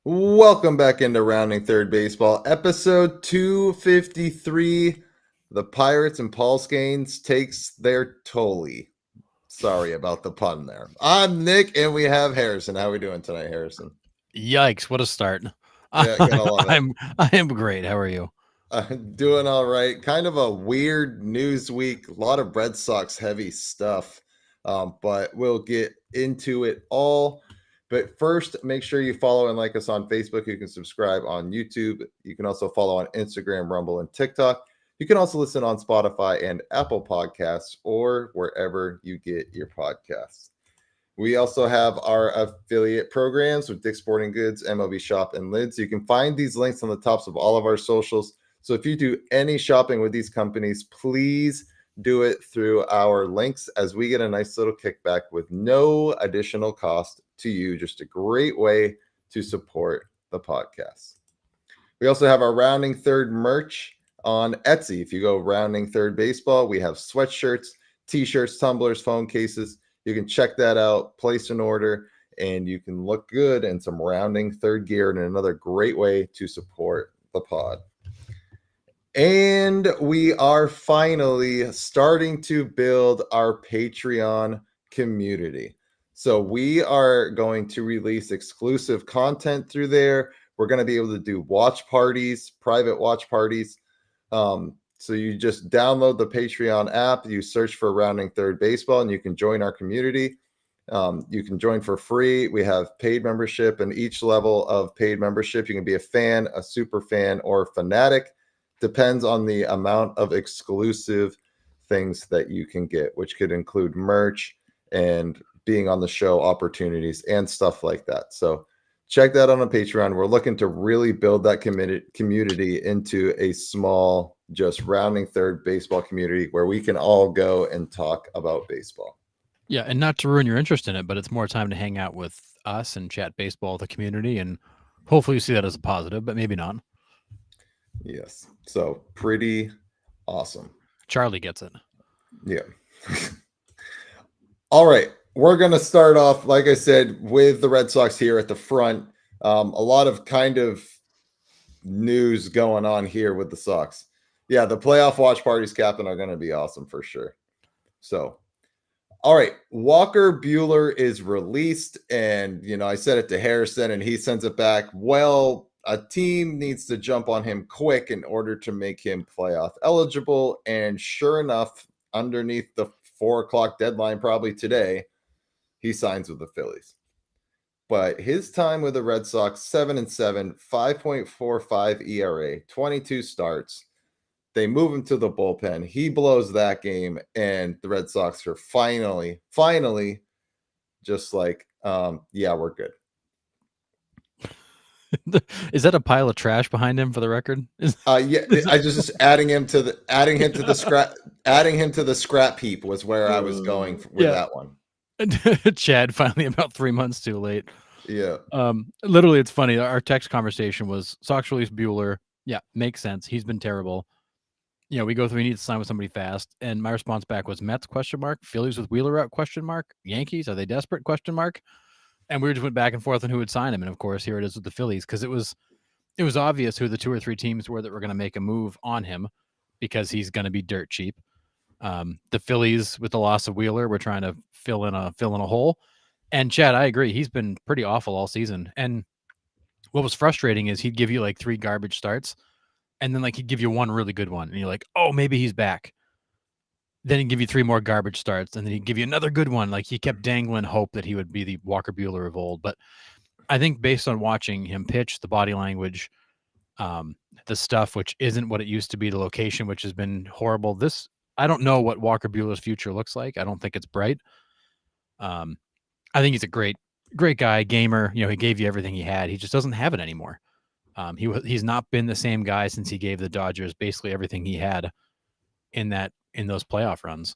Welcome back into Rounding Third Baseball, episode 253. The Pirates and Paul Skenes takes their Tolle. Sorry about the pun there. I'm Nick, and we have Harrison. How are we doing tonight, Harrison? Yikes! What a start. Yeah, gotta love it. I am great. How are you? Doing all right. Kind of a weird news week. A lot of Red Sox heavy stuff, but we'll get into it all. But first, make sure you follow and like us on Facebook. You can subscribe on YouTube. You can also follow on Instagram, Rumble, and TikTok. You can also listen on Spotify and Apple Podcasts or wherever you get your podcasts. We also have our affiliate programs with Dick's Sporting Goods, MLB Shop, and Lids. You can find these links on the tops of all of our socials. So if you do any shopping with these companies, please do it through our links as we get a nice little kickback with no additional cost to you. Just a great way to support the podcast. We also have our Rounding Third merch on Etsy. If you go Rounding Third Baseball, we have sweatshirts, t-shirts, tumblers, phone cases. You can check that out, place an order, and you can look good in some Rounding Third gear, and another great way to support the pod. And we are finally starting to build our Patreon community. So we are going to release exclusive content through there. We're going to be able to do watch parties, private watch parties. So you just download the Patreon app, you search for Rounding Third Baseball, and you can join our community. You can join for free. We have paid membership, and each level of paid membership, you can be a fan, a super fan, or fanatic. Depends on the amount of exclusive things that you can get, which could include merch and being on the show opportunities and stuff like that. So check that out on Patreon. We're looking to really build that community into a small, just Rounding Third baseball community where we can all go and talk about baseball. Yeah, and not to ruin your interest in it, but it's more time to hang out with us and chat baseball with the community, and hopefully you see that as a positive, but maybe not. Yes. So pretty awesome. Charlie gets it. Yeah. All right. We're going to start off, like I said, with the Red Sox here at the front. A lot of kind of news going on here with the Sox. Yeah, the playoff watch parties, Captain, are going to be awesome for sure. So, all right. Walker Buehler is released. And, I said it to Harrison and he sends it back. Well, a team needs to jump on him quick in order to make him playoff eligible. And sure enough, underneath the 4:00 deadline, probably today, he signs with the Phillies. But his time with the Red Sox, 7-7, 5.45 ERA, 22 starts. They move him to the bullpen. He blows that game, and the Red Sox are finally, just like, yeah, we're good. Is that a pile of trash behind him for the record? Yeah, I just adding him to the scrap heap was where I was going with that one. Chad finally about 3 months too late. Yeah. Literally, it's funny. Our text conversation was Sox release Bueller. Yeah, makes sense. He's been terrible. We go through. We need to sign with somebody fast. And my response back was Mets ? Phillies with Wheeler out ? Yankees, are they desperate ? And we just went back and forth on who would sign him. And of course, here it is with the Phillies because it was obvious who the 2 or 3 teams were that were going to make a move on him because he's going to be dirt cheap. The Phillies, with the loss of Wheeler, were trying to fill in a hole. And Chad, I agree. He's been pretty awful all season. And what was frustrating is he'd give you like 3 garbage starts, and then like he'd give you 1 really good one, and you're like, oh, maybe he's back. Then he'd give you 3 more garbage starts, and then he'd give you another good one. Like he kept dangling hope that he would be the Walker Buehler of old. But I think based on watching him pitch, the body language, the stuff which isn't what it used to be, the location which has been horrible. I don't know what Walker Buehler's future looks like. I don't think it's bright. I think he's a great guy, gamer. He gave you everything he had. He just doesn't have it anymore. He's not been the same guy since he gave the Dodgers basically everything he had in those playoff runs.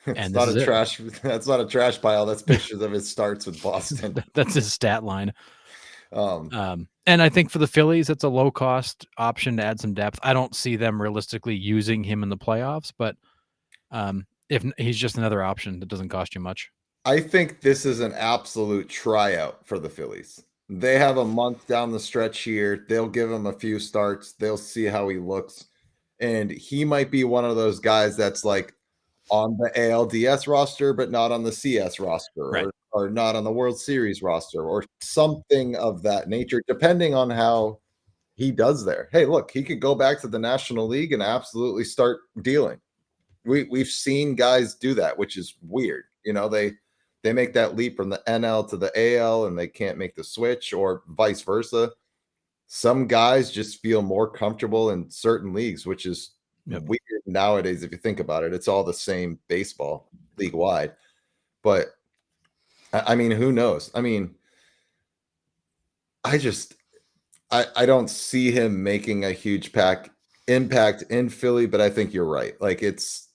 That's not a trash pile. That's pictures of his starts with Boston. That's his stat line. And I think for the Phillies, it's a low cost option to add some depth. I don't see them realistically using him in the playoffs, but if he's just another option that doesn't cost you much. I think this is an absolute tryout for the Phillies. They have a month down the stretch here. They'll give him a few starts. They'll see how he looks. And he might be one of those guys that's like on the ALDS roster, but not on the CS roster, Right. or not on the World Series roster, or something of that nature, depending on how he does there. Hey, look, he could go back to the National League and absolutely start dealing. We've seen guys do that, which is weird. They make that leap from the NL to the AL and they can't make the switch, or vice versa. Some guys just feel more comfortable in certain leagues, which is weird nowadays if you think about it. It's all the same baseball league wide. But I mean, who knows? I mean, I don't see him making a huge impact in Philly, but I think you're right. Like it's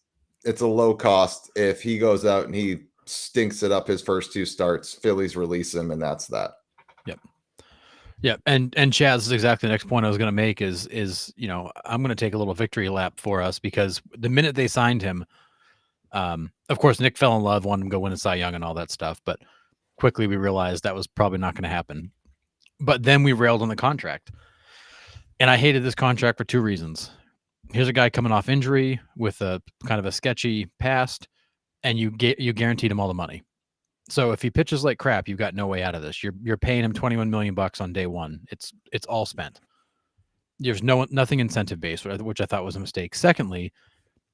a low cost. If he goes out and he stinks it up his first two starts, Phillies release him, and that's that. Yep. Yep. And Chaz, is exactly the next point I was going to make is I'm going to take a little victory lap for us, because the minute they signed him, of course, Nick fell in love, wanted him to go win a Cy Young and all that stuff, but quickly we realized that was probably not going to happen. But then we railed on the contract. And I hated this contract for two reasons. Here's a guy coming off injury with a kind of a sketchy past, and you guaranteed him all the money. So if he pitches like crap, you've got no way out of this. You're paying him $21 million on day one. It's all spent. There's nothing incentive based, which I thought was a mistake. Secondly,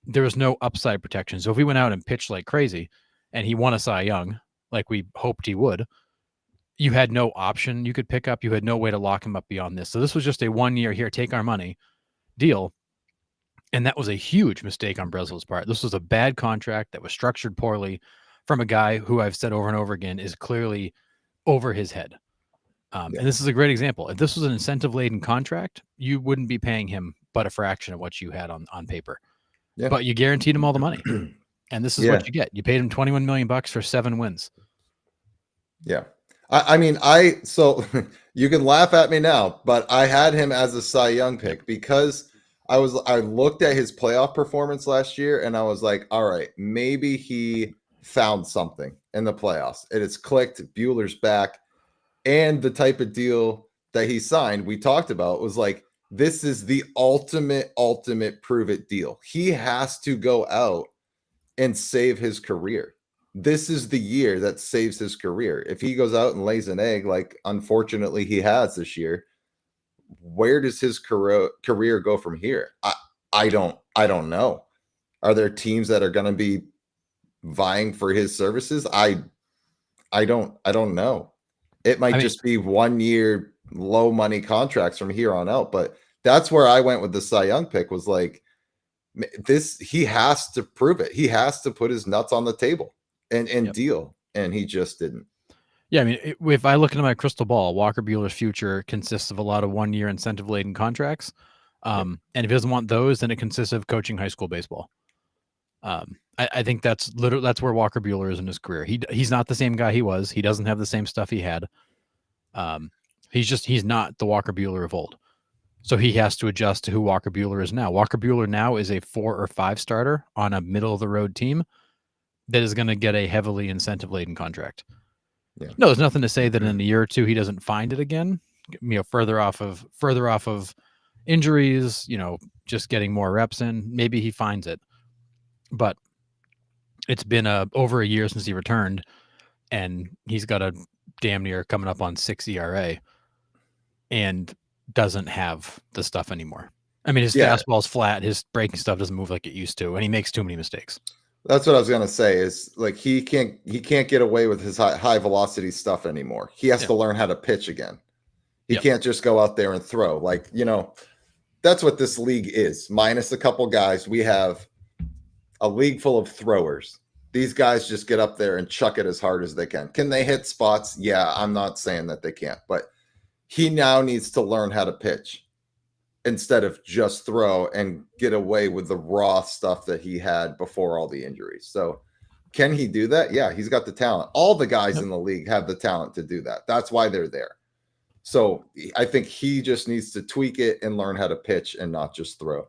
there was no upside protection. So if he went out and pitched like crazy and he won a Cy Young, like we hoped he would, you had no option you could pick up. You had no way to lock him up beyond this. So this was just a 1 year, here, take our money deal. And that was a huge mistake on Breslow's part. This was a bad contract that was structured poorly from a guy who, I've said over and over again, is clearly over his head. And this is a great example. If this was an incentive-laden contract, you wouldn't be paying him but a fraction of what you had on paper. Yeah. But you guaranteed him all the money. And this is what you get. You paid him $21 million for 7 wins. Yeah. I mean, so you can laugh at me now, but I had him as a Cy Young pick because I looked at his playoff performance last year and I was like, all right, maybe he found something in the playoffs. It has clicked. Bueller's back. And the type of deal that he signed, we talked about, was like, this is the ultimate prove it deal. He has to go out and save his career. This is the year that saves his career. If he goes out and lays an egg, like unfortunately he has this year, where does his career go from here? I don't know. Are there teams that are going to be vying for his services? I don't know. It might just be 1 year low money contracts from here on out, but that's where I went with the Cy Young pick, was like, he has to prove it. He has to put his nuts on the table and deal. And he just didn't. Yeah. I mean, if I look into my crystal ball, Walker Bueller's future consists of a lot of 1 year incentive laden contracts. And if he doesn't want those, then it consists of coaching high school baseball. I think that's where Walker Buehler is in his career. He's not the same guy he was. He doesn't have the same stuff he had. He's not the Walker Buehler of old. So he has to adjust to who Walker Buehler is now. Walker Buehler now is a 4 or 5 starter on a middle of the road team that is going to get a heavily incentive laden contract. Yeah. No, there's nothing to say that in a year or two he doesn't find it again. Further off of injuries, just getting more reps in. Maybe he finds it. But it's been over a year since he returned, and he's got a damn near coming up on 6 ERA and doesn't have the stuff anymore. I mean, his fastball's flat. His breaking stuff doesn't move like it used to, and he makes too many mistakes. That's what I was going to say, is like he can't get away with his high velocity stuff anymore. He has to learn how to pitch again. He can't just go out there and throw. Like, that's what this league is. Minus a couple guys, we have a league full of throwers. These guys just get up there and chuck it as hard as they can. Can they hit spots? Yeah, I'm not saying that they can't, but he now needs to learn how to pitch instead of just throw and get away with the raw stuff that he had before all the injuries. So can he do that? Yeah, he's got the talent. All the guys in the league have the talent to do that. That's why they're there. So I think he just needs to tweak it and learn how to pitch and not just throw.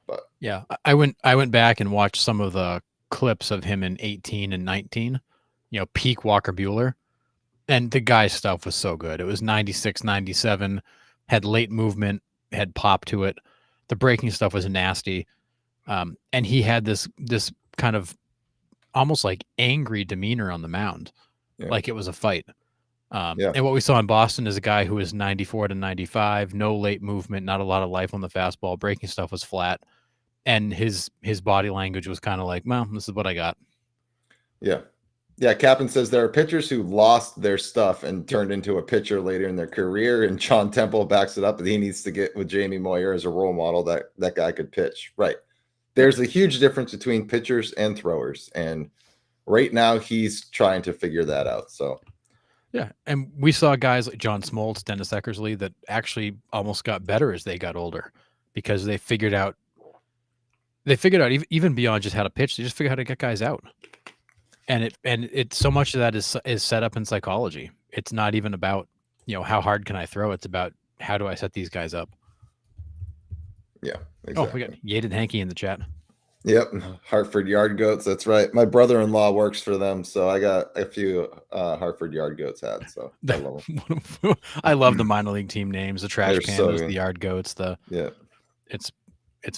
But yeah, I went back and watched some of the clips of him in 18 and 19, peak Walker Buehler. And the guy's stuff was so good. It was 96, 97, had late movement, had pop to it. The breaking stuff was nasty. And he had this kind of almost like angry demeanor on the mound, Yeah. like it was a fight. Yeah. And what we saw in Boston is a guy who was 94 to 95, no late movement, not a lot of life on the fastball. Breaking stuff was flat, and his body language was kind of like, "Well, this is what I got." Yeah. Yeah. Captain says there are pitchers who lost their stuff and turned into a pitcher later in their career, and John Temple backs it up that he needs to get with Jamie Moyer as a role model that guy could pitch. Right. There's a huge difference between pitchers and throwers, and right now he's trying to figure that out. So Yeah, and we saw guys like John Smoltz, Dennis Eckersley that actually almost got better as they got older because they figured out even beyond just how to pitch, they just figured out how to get guys out. And it so much of that is set up in psychology. It's not even about, how hard can I throw? It's about how do I set these guys up. yeah, Oh, exactly. we got Yated Hankey in the chat. Yep, Hartford Yard Goats. That's right. My brother-in-law works for them, so I got a few Hartford Yard Goats hats. So I love them. I love the minor league team names, the Trash They're so Pandas, good. the Yard Goats. Yeah, It's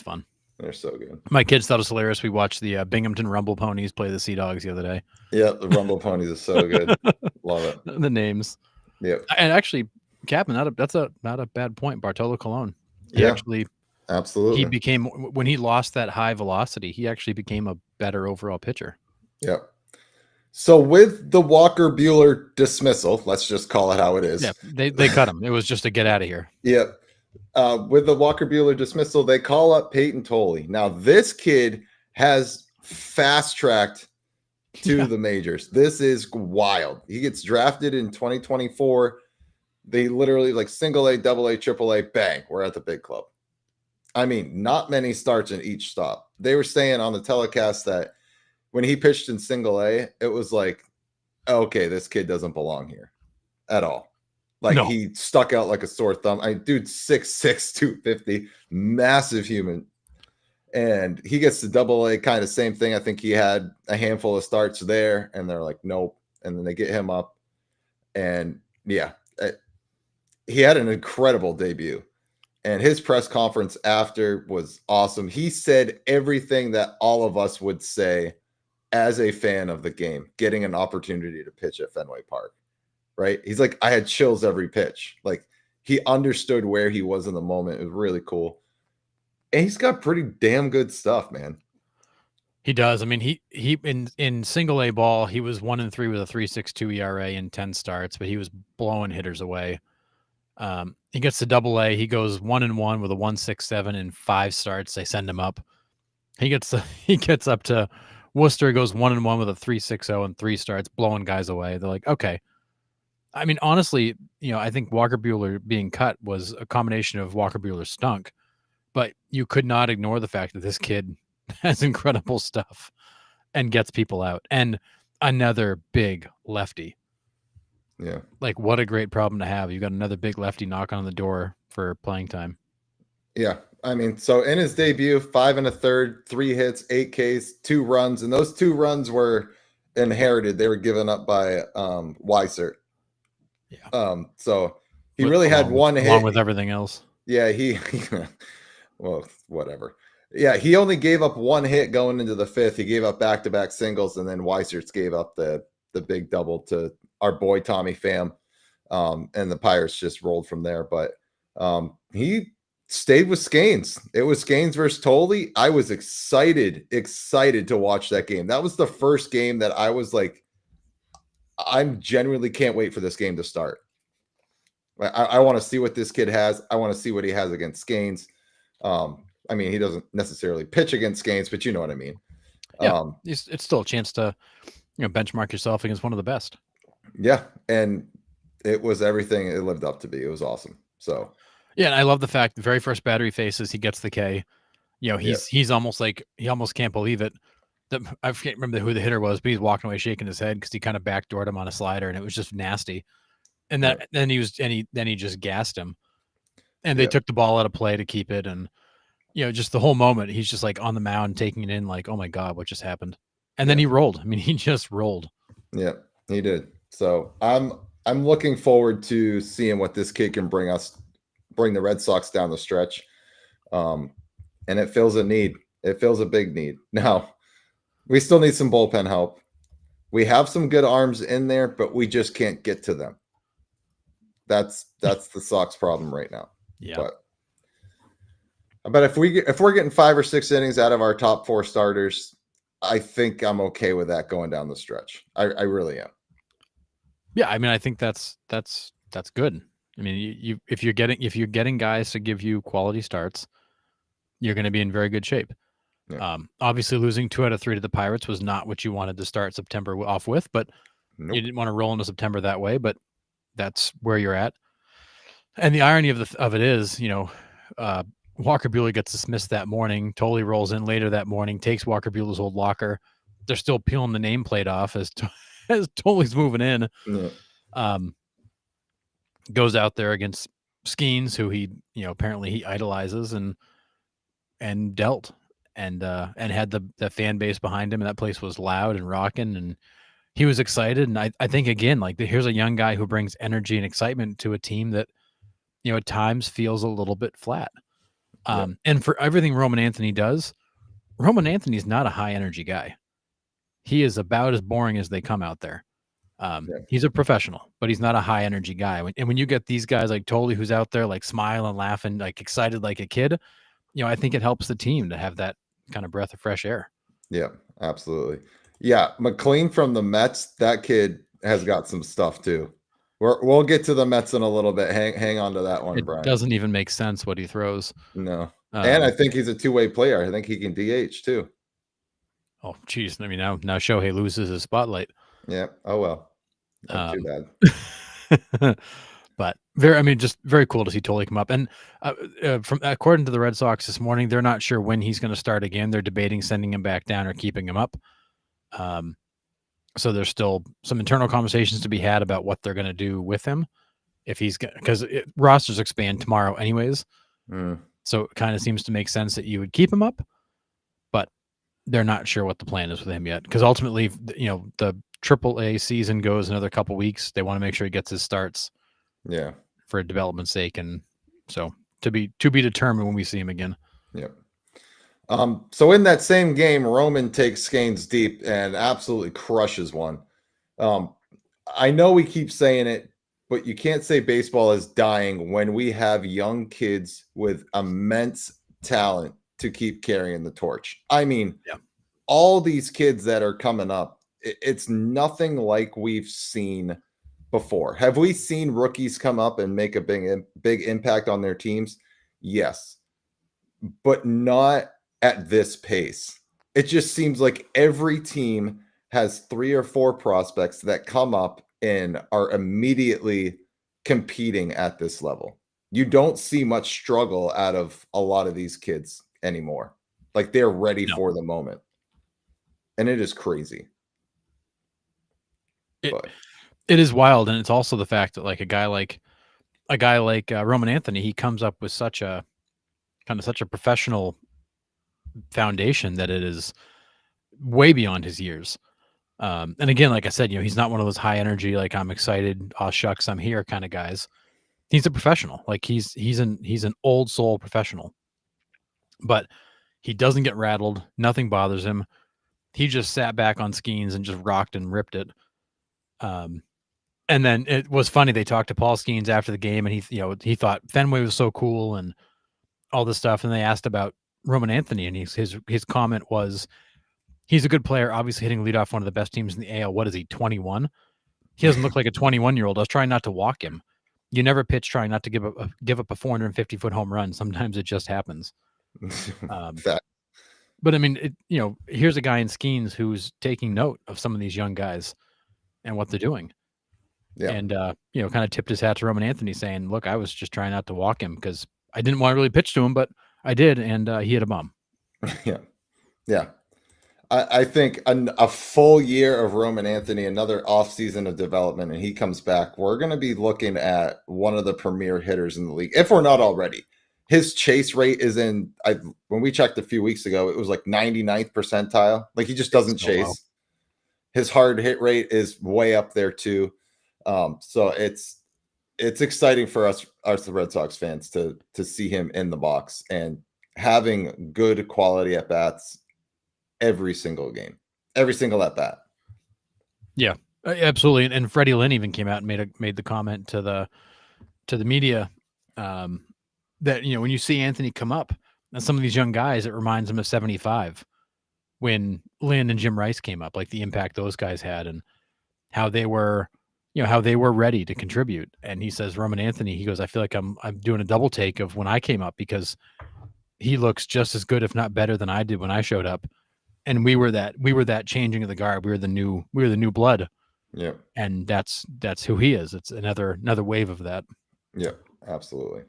fun. they're so good. My kids thought it was hilarious. We watched the Binghamton Rumble Ponies play the Sea Dogs the other day. Yeah, the Rumble Ponies are so good. Love it. The names. Yep. And actually, Captain, that's not a bad point. Bartolo Colon. He actually absolutely. He became, when he lost that high velocity, he actually became a better overall pitcher. Yep. So with the Walker Buehler dismissal, let's just call it how it is. Yeah, they cut him. It was just to get out of here. Yep. With the Walker Buehler dismissal, they call up Peyton Tolle. Now, this kid has fast-tracked to the majors. This is wild. He gets drafted in 2024. They literally like single A, double A, triple A, bang, we're at the big club. I mean, not many starts in each stop. They were saying on the telecast that when he pitched in single A, it was like, okay, this kid doesn't belong here at all. Like he stuck out like a sore thumb. Dude, 6'6", 250, massive human. And he gets to double A, kind of same thing. I think he had a handful of starts there, and they're like, nope. And then they get him up. And yeah, he had an incredible debut. And his press conference after was awesome. He said everything that all of us would say as a fan of the game, getting an opportunity to pitch at Fenway Park, right? He's like, I had chills every pitch. Like, he understood where he was in the moment. It was really cool. And he's got pretty damn good stuff, man. He does. I mean, he in single A ball, he was 1-3 with a 3.62 ERA in 10 starts, but he was blowing hitters away. He gets to double A. He goes 1-1 with a 1.67 in 5 starts. They send him up. He gets up to Worcester, goes 1-1 with a 3.60 in 3 starts, blowing guys away. They're like, okay. I mean, honestly, I think Walker Buehler being cut was a combination of Walker Buehler stunk, but you could not ignore the fact that this kid has incredible stuff and gets people out. And another big lefty. Yeah. Like, what a great problem to have. You got another big lefty knocking on the door for playing time. Yeah. I mean, so in his debut, 5 1/3, 3 hits, 8 Ks, 2 runs, and those 2 runs were inherited. They were given up by Weissert. Yeah. So he really had one hit. Along with everything else. Yeah, well, whatever. Yeah, he only gave up 1 hit going into the 5th. He gave up back-to-back singles, and then Weissert's gave up the big double to our boy Tommy Pham. And the Pirates just rolled from there. But he stayed with Skenes. It was Skenes versus Tolle. I was excited to watch that game. That was the first game that I was like, I'm genuinely can't wait for this game to start. I want to see what this kid has. I want to see what he has against Skenes. I mean, he doesn't necessarily pitch against Skenes, but you know what I mean. Yeah, it's still a chance to benchmark yourself against one of the best. Yeah, and it was everything it lived up to be. It was awesome. So yeah, and I love the fact the very first batter he faces, he gets the K. He's almost like he almost can't believe it. I can't remember who the hitter was, but he's walking away shaking his head because he kind of backdoored him on a slider, and it was just nasty. And then he just gassed him, and they took the ball out of play to keep it, and just the whole moment he's just like on the mound taking it in, like, oh my god, what just happened? And then he rolled. I mean, he just rolled. Yeah, he did. So I'm I'm looking forward to seeing what this kid can bring the Red Sox down the stretch. Um, and it fills a need. It fills a big need. Now, we still need some bullpen help. We have some good arms in there, but we just can't get to them. That's the Sox problem right now. Yeah. But if we're getting 5 or 6 innings out of our top 4 starters, I think I'm okay with that going down the stretch. I really am. Yeah, I mean, I think that's good. I mean, you if you're getting guys to give you quality starts, you're going to be in very good shape. Yeah. Obviously, losing 2 out of 3 to the Pirates was not what you wanted to start September off with, but Nope. you didn't want to roll into September that way. But that's where you're at. And the irony of it is, Walker Buehler gets dismissed that morning. Tolle rolls in later that morning, takes Walker Buehler's old locker. They're still peeling the nameplate off as as Tolle's moving in. Yeah. Goes out there against Skenes, who he apparently he idolizes, and dealt and had the fan base behind him, and that place was loud and rocking, and he was excited. And I think again, like, here's a young guy who brings energy and excitement to a team that at times feels a little bit flat. And for everything Roman Anthony does, Roman Anthony's not a high energy guy. He is about as boring as they come out there. He's a professional, but he's not a high energy guy. And when you get these guys like Tolle, who's out there like smiling, laughing, like excited like a kid, I think it helps the team to have that kind of breath of fresh air. Yeah, absolutely. Yeah, McLean from the Mets, that kid has got some stuff too. We'll get to the Mets in a little bit. Hang on to that one, It Brian. doesn't even make sense what he throws. No. And I think he's a two-way player. I think he can DH too. Oh, geez. I mean, now Shohei loses his spotlight. Yeah. Oh, well. Not too bad. But just very cool to see Tolle come up. And from according to the Red Sox this morning, they're not sure when he's going to start again. They're debating sending him back down or keeping him up. So there's still some internal conversations to be had about what they're going to do with him. If he's because rosters expand tomorrow anyways. So it kind of seems to make sense that you would keep him up, but they're not sure what the plan is with him yet. Because ultimately, the AAA season goes another couple weeks. They want to make sure he gets his starts. Yeah. For development's sake. And so to be determined when we see him again. Yep. So in that same game, Roman takes Skenes deep and absolutely crushes one. I know we keep saying it, but you can't say baseball is dying when we have young kids with immense talent to keep carrying the torch. I mean, all these kids that are coming up, it's nothing like we've seen before. Have we seen rookies come up and make a big impact on their teams? Yes, but not at this pace. It just seems like every team has 3 or 4 prospects that come up and are immediately competing at this level. You don't see much struggle out of a lot of these kids anymore. Like, they're ready for the moment. And it is crazy. It is wild, and it's also the fact that like a guy like Roman Anthony, he comes up with such a professional foundation that it is way beyond his years. And again, like I said, he's not one of those high energy, like, I'm excited, oh shucks, I'm here kind of guys. He's a professional. Like, he's an old soul professional, but he doesn't get rattled. Nothing bothers him. He just sat back on Skenes and just rocked and ripped it. And then it was funny. They talked to Paul Skenes after the game, and he thought Fenway was so cool and all this stuff. And they asked about Roman Anthony, and his comment was, he's a good player, obviously hitting leadoff one of the best teams in the AL. What is he, 21? He doesn't look like a 21-year-old. I was trying not to walk him. You never pitch trying not to give up a 450-foot home run. Sometimes it just happens. But I mean, here's a guy in Skenes who's taking note of some of these young guys and what they're doing. Yeah. And, kind of tipped his hat to Roman Anthony, saying, look, I was just trying not to walk him because I didn't want to really pitch to him, but I did, and he hit a bomb. Yeah. Yeah. I think a full year of Roman Anthony, another offseason of development, and he comes back, we're going to be looking at one of the premier hitters in the league, if we're not already. His chase rate is when we checked a few weeks ago, it was like 99th percentile. Like, he just doesn't chase. Wow. His hard hit rate is way up there too. So it's exciting for us the Red Sox fans to see him in the box and having good quality at bats every single game, every single at bat. Yeah, absolutely. And Freddie Lynn even came out and made the comment to the media, um, that when you see Anthony come up and some of these young guys, it reminds him of '75 when Lynn and Jim Rice came up, like the impact those guys had and how they were, how they were ready to contribute. And he says Roman Anthony, he goes, I feel like I'm doing a double take of when I came up because he looks just as good, if not better, than I did when I showed up. And we were that changing of the guard. We were the new blood, Yeah. and that's who he is. It's another wave of that. Yeah, absolutely.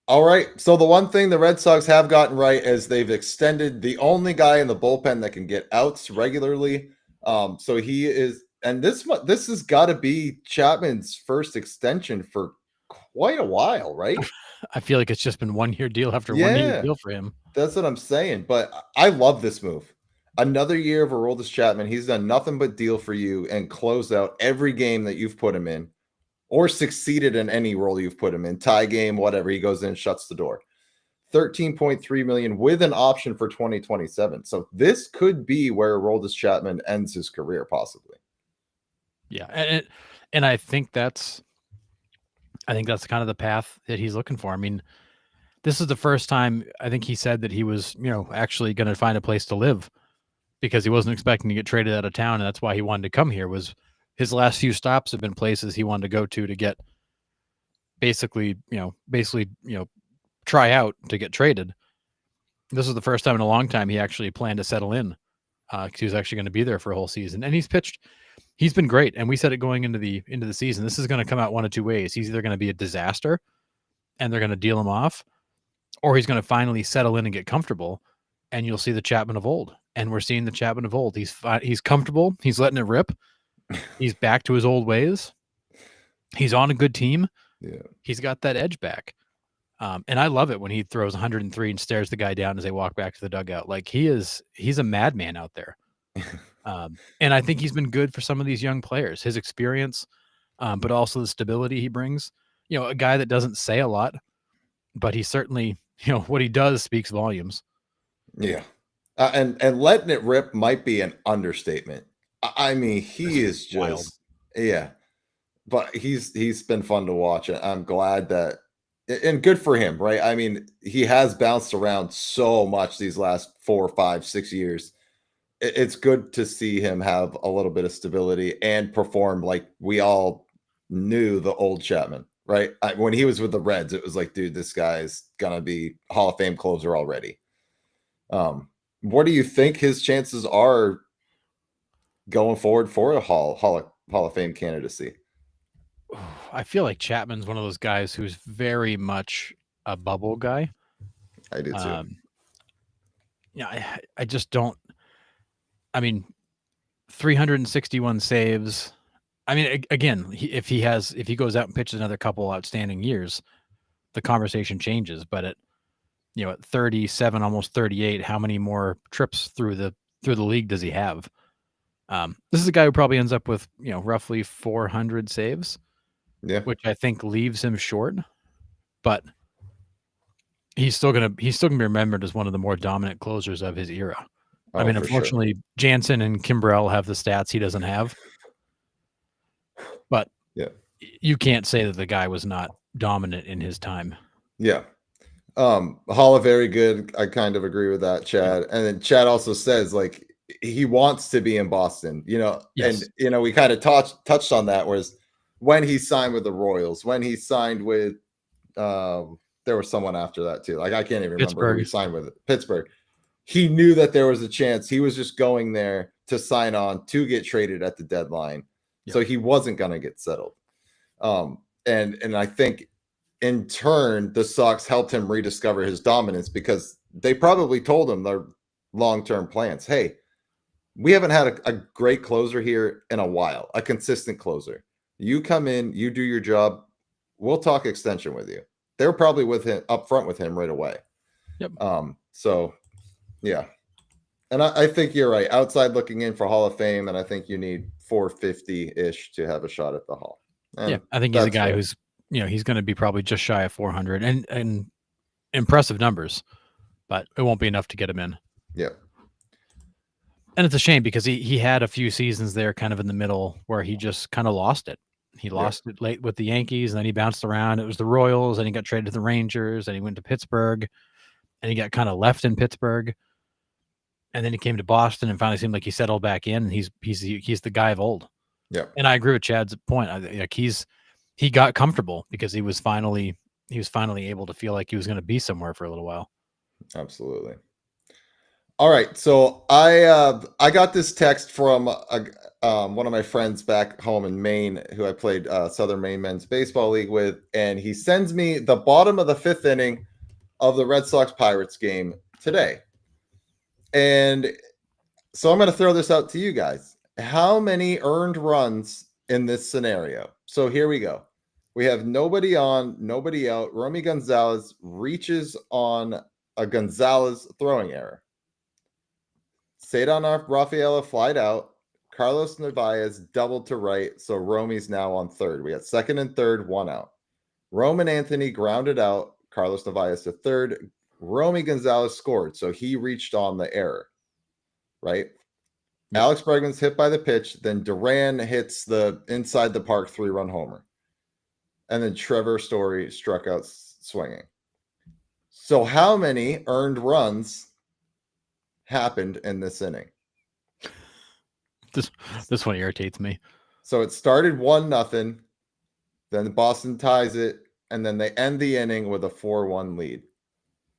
All right. So the one thing the Red Sox have gotten right is they've extended the only guy in the bullpen that can get outs regularly. So he is, and this has got to be Chapman's first extension for quite a while, right? I feel like it's just been 1 year deal after 1 year Yeah, deal for him. that's what I'm saying. But I love this move. Another year of Aroldis Chapman. He's done nothing but deal for you and close out every game that you've put him in or succeeded in any role you've put him in, tie game, whatever. He goes in, shuts the door. 13.3 million with an option for 2027. So this could be where Aroldis Chapman ends his career, possibly. Yeah, and I think that's kind of the path that he's looking for. I mean, this is the first time I think he said that he was, actually going to find a place to live because he wasn't expecting to get traded out of town, and that's why he wanted to come here. Was his last few stops have been places he wanted to go to get basically, try out to get traded. This is the first time in a long time he actually planned to settle in because he was actually going to be there for a whole season, and he's pitched. He's been great, and we said it going into the season. This is going to come out one of two ways. He's either going to be a disaster, and they're going to deal him off, or he's going to finally settle in and get comfortable, and you'll see the Chapman of old. And we're seeing the Chapman of old. He's comfortable. He's letting it rip. He's back to his old ways. He's on a good team. Yeah. He's got that edge back. And I love it when he throws 103 and stares the guy down as they walk back to the dugout. Like he's a madman out there. And I think he's been good for some of these young players, his experience, but also the stability he brings. A guy that doesn't say a lot, but he certainly, what he does speaks volumes. Yeah. And letting it rip might be an understatement. I mean, he is just wild. Yeah. But he's been fun to watch. I'm glad that, and good for him, right? I mean, he has bounced around so much these last 4, 5, 6 years. It's good to see him have a little bit of stability and perform like we all knew the old Chapman, right? When he was with the Reds, it was like, dude, this guy's gonna be Hall of Fame closer already. What do you think his chances are going forward for a Hall of Fame candidacy? I feel like Chapman's one of those guys who's very much a bubble guy. I do too. I just don't. I mean, 361 saves. I mean, again, if he goes out and pitches another couple outstanding years, the conversation changes. But at 37, almost 38, how many more trips through the league does he have? This is a guy who probably ends up with roughly 400 saves. Yeah. Which I think leaves him short, but he's still gonna be remembered as one of the more dominant closers of his era. I mean, unfortunately, sure. Jansen and Kimbrell have the stats he doesn't have, but yeah, you can't say that the guy was not dominant in his time. Yeah. Hall of very good. I kind of agree with that, Chad. Yeah. And then Chad also says like he wants to be in Boston, yes. And we kind of touched on that, whereas when he signed with the Royals, when he signed with there was someone after that too. Like I can't even remember who he signed with. Pittsburgh. He knew that there was a chance. He was just going there to sign on to get traded at the deadline. Yep. So he wasn't going to get settled. And I think in turn, the Sox helped him rediscover his dominance because they probably told him their long-term plans. Hey, we haven't had a great closer here in a while, a consistent closer. You come in, you do your job. We'll talk extension with you. They're probably with him up front with him right away. Yep. So yeah. And I think you're right. Outside looking in for Hall of Fame, and I think you need 450-ish to have a shot at the Hall. And yeah, I think he's a that's guy fair. who's, he's going to be probably just shy of 400 and impressive numbers, but it won't be enough to get him in. Yeah. And it's a shame because he had a few seasons there kind of in the middle where he just kind of lost it. He lost it late with the Yankees, and then he bounced around. It was the Royals, and he got traded to the Rangers, and he went to Pittsburgh, and he got kind of left in Pittsburgh. And then he came to Boston and finally seemed like he settled back in. And he's the guy of old. Yeah. And I agree with Chad's point. Like he got comfortable because he was finally able to feel like he was going to be somewhere for a little while. Absolutely. All right, so I got this text from one of my friends back home in Maine, who I played Southern Maine Men's Baseball League with, and he sends me the bottom of the 5th inning of the Red Sox Pirates game today. And so I'm going to throw this out to you guys. How many earned runs in this scenario? So here we go. We have nobody on, nobody out. Romy Gonzalez reaches on a Gonzalez throwing error. Cedar Rafaela flied out. Carlos Narvaez doubled to right, so Romy's now on third. We got second and third, 1 out. Roman Anthony grounded out. Carlos Narvaez to third. Romy Gonzalez scored, so he reached on the error, right? Yep. Alex Bregman's hit by the pitch. Then Duran hits the inside the park 3-run homer. And then Trevor Story struck out swinging. So how many earned runs happened in this inning? This one irritates me. So it started 1-0, then Boston ties it, and then they end the inning with a 4-1 lead.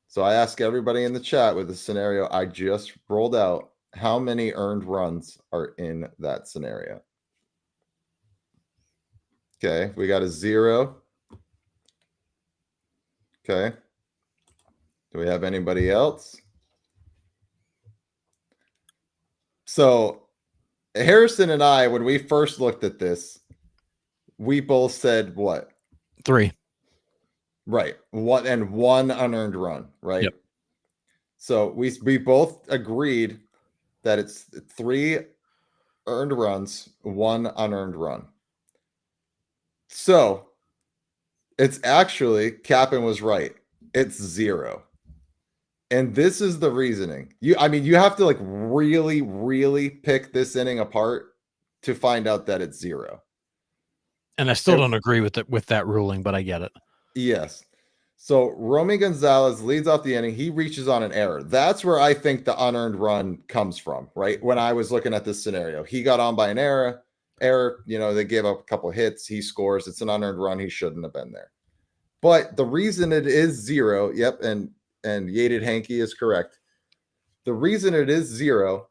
So I ask everybody in the chat with the scenario I just rolled out, how many earned runs are in that scenario? Okay, we got a 0. Okay. Do we have anybody else? So Harrison and I, when we first looked at this, we both said what? 3. Right. One unearned run, right? Yep. So we both agreed that it's 3 earned runs, 1 unearned run. So it's actually, Captain was right. It's 0. And this is the reasoning. You have to like really, really pick this inning apart to find out that it's 0. And I still don't agree with that ruling, but I get it. Yes. So Romy Gonzalez leads off the inning. He reaches on an error. That's where I think the unearned run comes from, right? When I was looking at this scenario, he got on by an error. They gave up a couple of hits. He scores. It's an unearned run. He shouldn't have been there. But the reason it is 0, yep, and Yated Hankey is correct. The reason it is 0,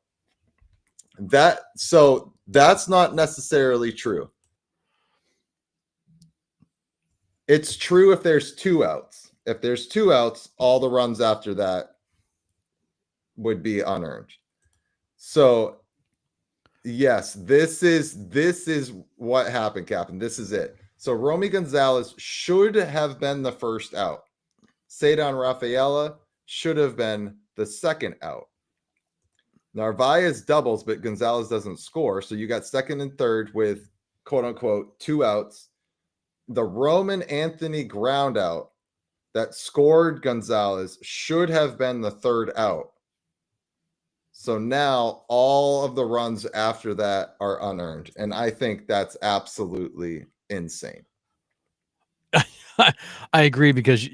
that's not necessarily true. It's true if there's 2 outs. If there's 2 outs, all the runs after that would be unearned. So, yes, this is what happened, Captain. This is it. So Romy Gonzalez should have been the first out. Cedar Rafaela should have been the second out. Narvaez doubles, but Gonzalez doesn't score. So you got second and third with quote unquote 2 outs. The Roman Anthony ground out that scored Gonzalez should have been the third out. So now all of the runs after that are unearned. And I think that's absolutely insane. I agree because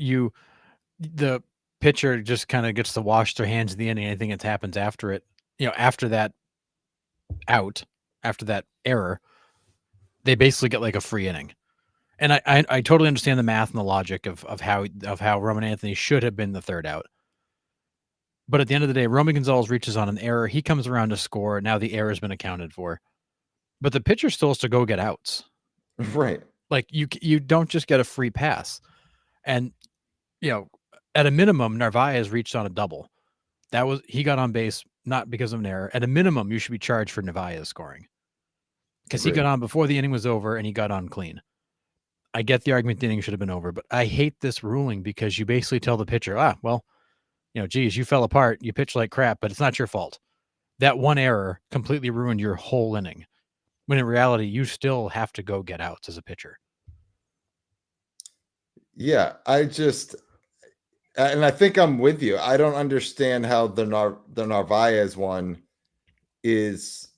the pitcher just kind of gets to wash their hands at the end. Anything that happens after it, after that out, after that error, they basically get like a free inning. And I totally understand the math and the logic of how Roman Anthony should have been the third out. But at the end of the day, Romy Gonzalez reaches on an error. He comes around to score. Now the error has been accounted for. But the pitcher still has to go get outs. Right. Like you don't just get a free pass. And, at a minimum, Narvaez reached on a double. He got on base, not because of an error. At a minimum, you should be charged for Narvaez scoring. Because he got on before the inning was over and he got on clean. I get the argument the inning should have been over, but I hate this ruling because you basically tell the pitcher, geez, you fell apart. You pitched like crap, but it's not your fault. That one error completely ruined your whole inning. When in reality, you still have to go get outs as a pitcher. Yeah, and I think I'm with you. I don't understand how the Narvaez one is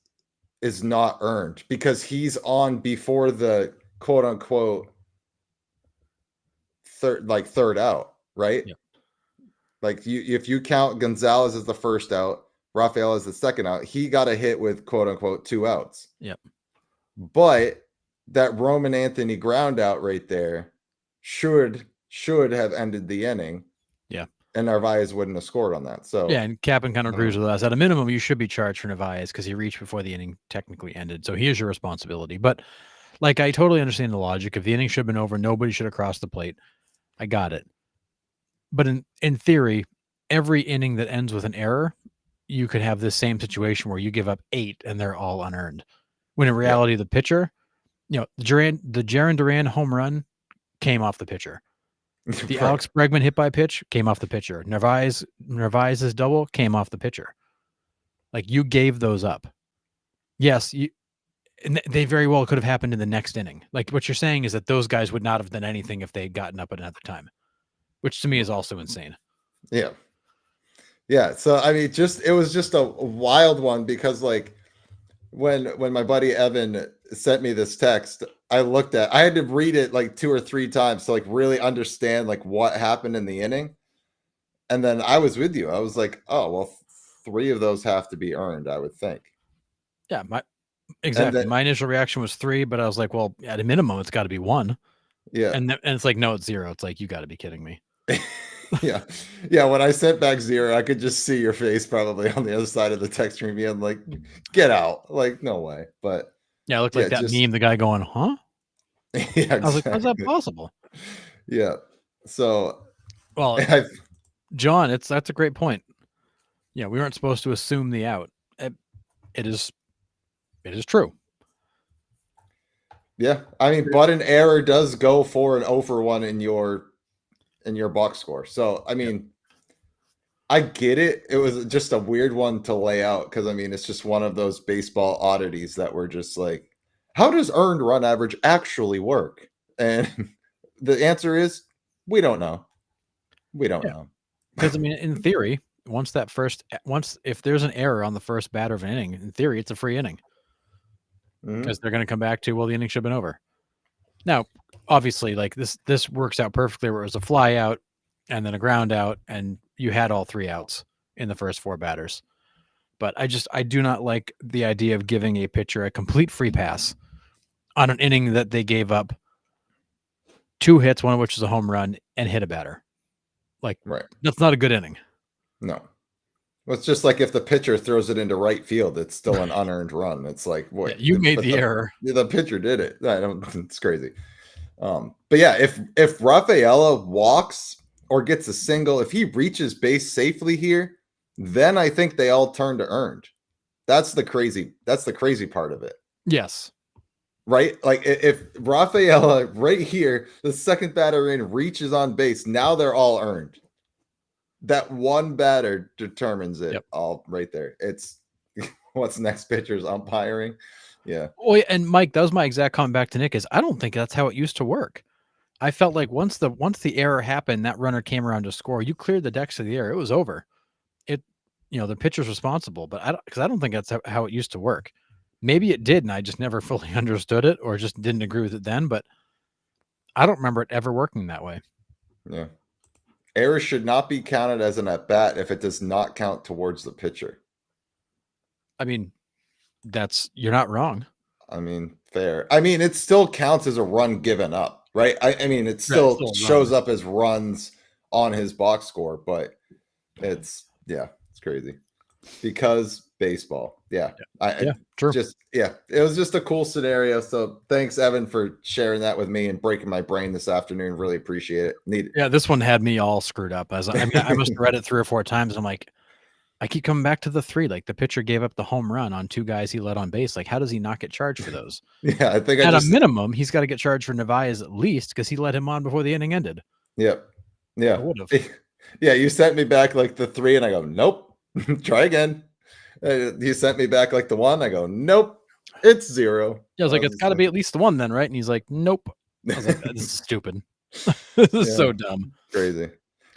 not earned because he's on before the quote unquote third out, right? Yep. Like if you count Gonzalez as the first out, Rafael as the second out, he got a hit with quote unquote 2 outs. Yep. But that Roman Anthony ground out right there should have ended the inning. Yeah. And Narvaez wouldn't have scored on that. So yeah, and Captain kind of agrees with us. At a minimum, you should be charged for Narvaez because he reached before the inning technically ended. So he is your responsibility. But like, I totally understand the logic. If the inning should have been over, nobody should have crossed the plate. I got it. But in theory, every inning that ends with an error, you could have this same situation where you give up 8 and they're all unearned. When in reality, the pitcher, the Jaron Duran home run came off the pitcher. The right. Alex Bregman hit by pitch came off the pitcher. Narvaez's double came off the pitcher. Like, you gave those up. Yes, and they very well could have happened in the next inning. Like, what you're saying is that those guys would not have done anything if they had gotten up at another time, which to me is also insane. Yeah. Yeah. So I mean, it was just a wild one because like when my buddy Evan sent me this text, I had to read it like 2 or 3 times to like really understand like what happened in the inning. And then I was with you. I was like, oh well, 3 of those have to be earned, I would think. Yeah, exactly. My initial reaction was 3, but I was like, well, at a minimum, it's got to be 1. Yeah. And it's like, no, it's 0. It's like, you got to be kidding me. Yeah. Yeah. When I sent back 0, I could just see your face probably on the other side of the text stream being like, get out. Like, no way. But yeah, it looked like that meme, the guy going, huh? Yeah, exactly. I was like, how's that possible? Yeah. So, well, John, that's a great point. Yeah, we weren't supposed to assume the out. It is true. Yeah, I mean, but an error does go for an 0 for 1 in your box score. So, I mean, I get it. It was just a weird one to lay out because I mean, it's just one of those baseball oddities that were just like, how does earned run average actually work? And the answer is, we don't know. We don't know. Because I mean, in theory, if there's an error on the first batter of an inning, in theory, it's a free inning. Because they're going to come back to, well, the inning should have been over. Now, obviously, like this works out perfectly where it was a fly out and then a ground out, and you had all 3 outs in the first 4 batters. But I do not like the idea of giving a pitcher a complete free pass on an inning that they gave up 2 hits, one of which is a home run, and hit a batter. Like, right. That's not a good inning. No. Well, it's just like if the pitcher throws it into right field, it's still an unearned run. It's like, what? Yeah, you made the error. The pitcher did it. It's crazy. But yeah, if Rafaela walks or gets a single, if he reaches base safely here, then I think they all turn to earned. That's the crazy part of it. Yes. Right? Like if Rafaela right here, the second batter in, reaches on base, now they're all earned. That one batter determines it all right there. It's what's next pitcher's umpiring. Yeah. Oh, and Mike, that was my exact comment back to Nick is I don't think that's how it used to work. I felt like once the error happened, that runner came around to score. You cleared the decks of the error. It was over. The pitcher's responsible, but I don't think that's how it used to work. Maybe it did, and I just never fully understood it or just didn't agree with it then, but I don't remember it ever working that way. Yeah. Error should not be counted as an at-bat if it does not count towards the pitcher. I mean, you're not wrong. I mean, fair. I mean, it still counts as a run given up, right? I mean, it still shows up as runs on his box score, but it's crazy because baseball. Yeah. True. It was just a cool scenario. So thanks, Evan, for sharing that with me and breaking my brain this afternoon. Really appreciate it. Yeah, this one had me all screwed up. I must have read it 3 or 4 times. And I'm like, I keep coming back to the 3. Like, the pitcher gave up the home run on 2 guys he led on base. Like, how does he not get charged for those? Yeah, I think at a minimum, he's got to get charged for Narvaez at least because he let him on before the inning ended. Yep. Yeah. I would have. Yeah, you sent me back like the 3, and I go, nope. Try again. You sent me back like the 1. I go, nope. It's 0. Yeah, I was like, it's got to be at least the one then, right? And he's like, nope. I was like, this is stupid. This is so dumb. Crazy.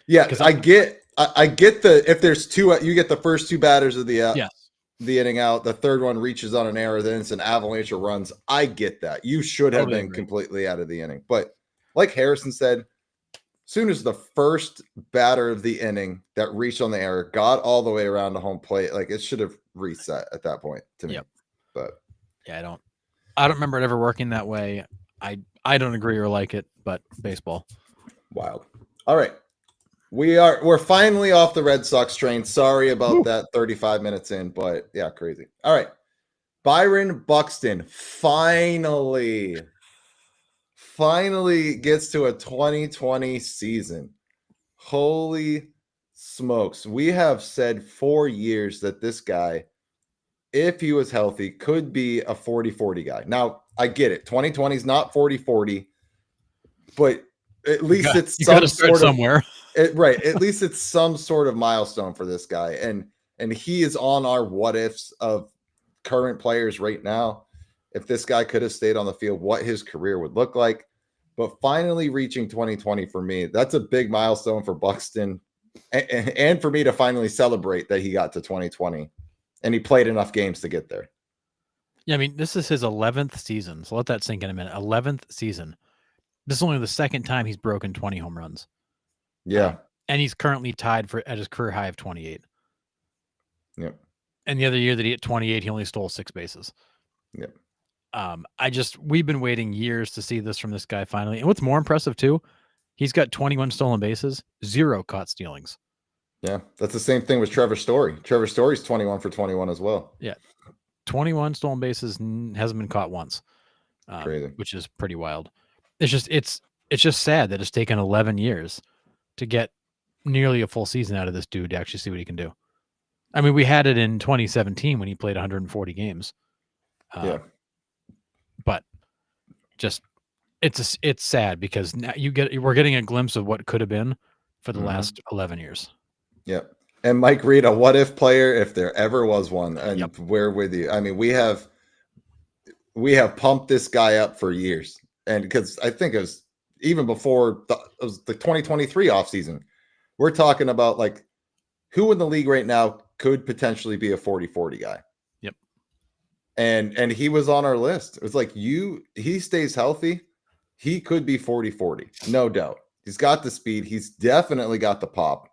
Yeah, 'Cause I get the if there's two, you get the first two batters of yes, the inning out. The third one reaches on an error, then it's an avalanche of runs. I get that. You should have totally been agree. completely out of the inning. But like Harrison said, soon as the first batter of the inning that reached on the error got all the way around the home plate, like it should have reset at that point to me. Yep. But yeah, I don't remember it ever working that way. I don't agree or like it, but baseball. wild. All right. We're finally off the Red Sox train. Sorry about that 35 minutes in, but yeah, crazy. All right. Byron Buxton finally gets to a 2020 season. Holy smokes. We have said for years that this guy, if he was healthy, could be a 40-40 guy. Now, I get it. 2020 is not 40-40, but at least it's some sort of somewhere. Right. At least it's some sort of milestone for this guy. And he is on our what ifs of current players right now. If this guy could have stayed on the field, what his career would look like. But finally reaching 2020 for me, that's a big milestone for Buxton and for me to finally celebrate that he got to 2020 and he played enough games to get there. Yeah, I mean, this is his 11th season. So let that sink in a minute. 11th season. This is only the second time he's broken 20 home runs. Yeah. And he's currently tied at his career high of 28. Yep. And the other year that he hit 28, he only stole 6 bases. Yep. We've been waiting years to see this from this guy finally. And what's more impressive too, he's got 21 stolen bases, 0 caught stealings. Yeah, that's the same thing with Trevor Story. Trevor Story's 21 for 21 as well. Yeah. 21 stolen bases, hasn't been caught once. Crazy. Which is pretty wild. It's just sad that it's taken 11 years to get nearly a full season out of this dude to actually see what he can do. I mean, we had it in 2017 when he played 140 games. Yeah. But just it's sad because now we're getting a glimpse of what could have been for the last 11 years. Yep. And Mike Reed, a what if player, if there ever was one, and we're with you. I mean, we have pumped this guy up for years, and because I think it was even before the 2023 offseason, we're talking about like who in the league right now could potentially be a 40-40 guy. Yep. And he was on our list. It was like he stays healthy, he could be 40-40, no doubt. He's got the speed, he's definitely got the pop.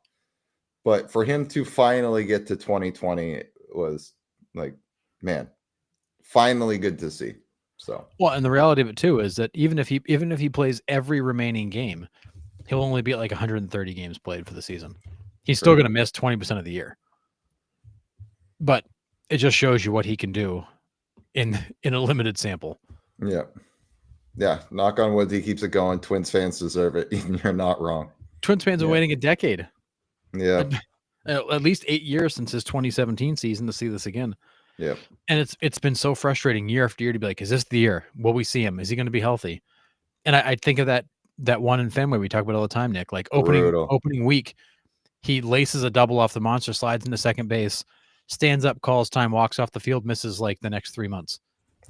But for him to finally get to 2020 was like, man, finally good to see. So well, and the reality of it too is that even if he plays every remaining game, he'll only be at like 130 games played for the season. He's still going to miss 20% of the year. But it just shows you what he can do in a limited sample. Yeah. Yeah. Knock on wood, he keeps it going. Twins fans deserve it. You're not wrong. Twins fans are waiting a decade. Yeah. At least 8 years since his 2017 season to see this again. Yeah. And it's been so frustrating year after year to be like, is this the year? Will we see him? Is he going to be healthy? And I think of that one in Fenway we talk about all the time, Nick. Like opening week, he laces a double off the monster, slides into second base, stands up, calls time, walks off the field, misses like the next 3 months.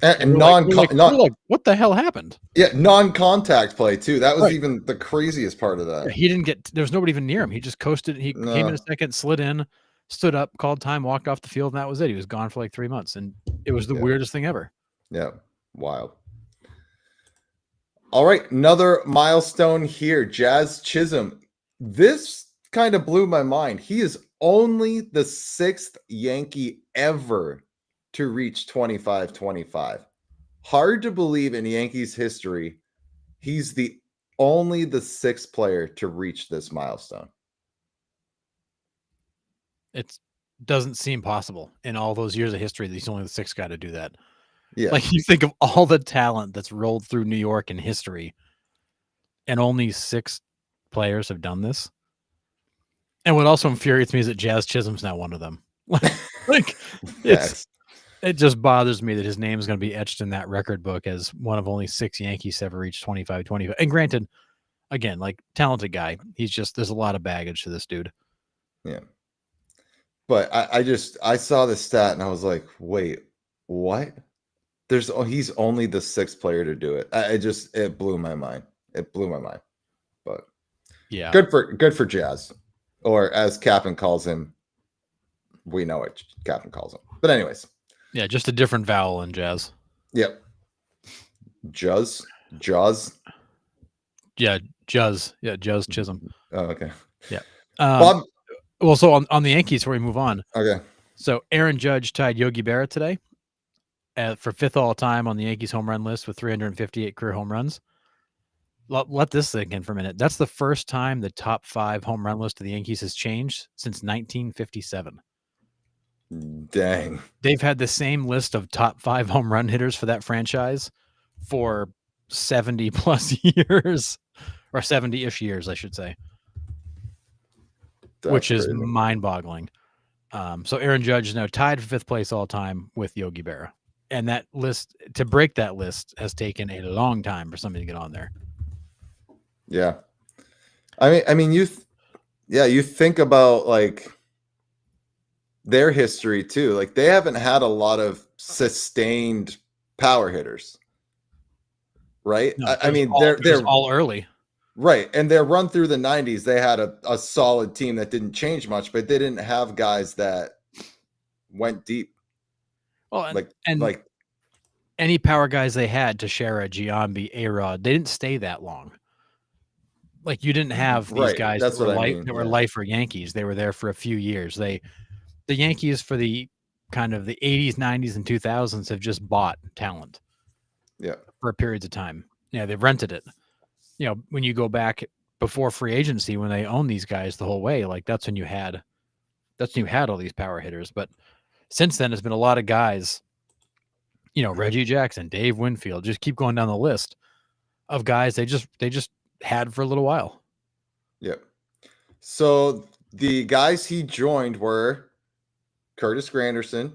And we're like, what the hell happened? Yeah, non-contact play too. That was even the craziest part of that. Yeah, he didn't get. There was nobody even near him. He just coasted. He came in a second, slid in, stood up, called time, walked off the field, and that was it. He was gone for like 3 months, and it was the weirdest thing ever. Yeah, wild. All right, another milestone here. Jazz Chisholm. This kind of blew my mind. He is only the 6th Yankee ever to reach 25-25. Hard to believe in Yankees history. He's only the 6th player to reach this milestone. It doesn't seem possible in all those years of history that he's only the 6th guy to do that. Yeah. Like you think of all the talent that's rolled through New York in history, and only 6 players have done this. And what also infuriates me is that Jazz Chisholm's not one of them. Like it just bothers me that his name is going to be etched in that record book as one of only 6 Yankees to ever reach 25-25. And granted, again, like talented guy, there's a lot of baggage to this dude. Yeah. But I saw the stat and I was like, wait, what? He's only the sixth player to do it. It blew my mind. It blew my mind. But Yeah. good for Jazz, or as Captain calls him, we know what Captain calls him. But anyways, Yeah, just a different vowel in jazz. yep. Jaws. Yeah, Juzz. Yeah, Juzz Chisholm. Oh, okay. Yeah. Bob. Well, so on the Yankees, before we move on. Okay. So Aaron Judge tied Yogi Berra today for fifth all time on the Yankees home run list with 358 career home runs. Let this sink in for a minute. That's the first time the top 5 home run list of the Yankees has changed since 1957. Dang. They've had the same list of top 5 home run hitters for that franchise for 70 plus years, or 70-ish years, I should say. That's which is crazy. mind-boggling. So Aaron Judge is now tied for 5th place all time with Yogi Berra. And that list, to break that list, has taken a long time for somebody to get on there. Yeah. I mean, you think about like their history too. Like they haven't had a lot of sustained power hitters, right? No, I mean, they're all early. Right. And their run through the 90s, they had a solid team that didn't change much, but they didn't have guys that went deep. Well, and like any power guys they had, Teixeira, Giambi, A-Rod, they didn't stay that long. Like you didn't have these guys That's that what were lifer Yankees. They were there for a few years. The Yankees for the kind of the 80s, 90s, and 2000s have just bought talent. Yeah. For periods of time. Yeah, they've rented it. You know, when you go back before free agency, when they owned these guys the whole way, like that's when you had all these power hitters. But since then, it's been a lot of guys, you know, Reggie Jackson, Dave Winfield, just keep going down the list of guys they just had for a little while. Yep. So the guys he joined were Curtis Granderson,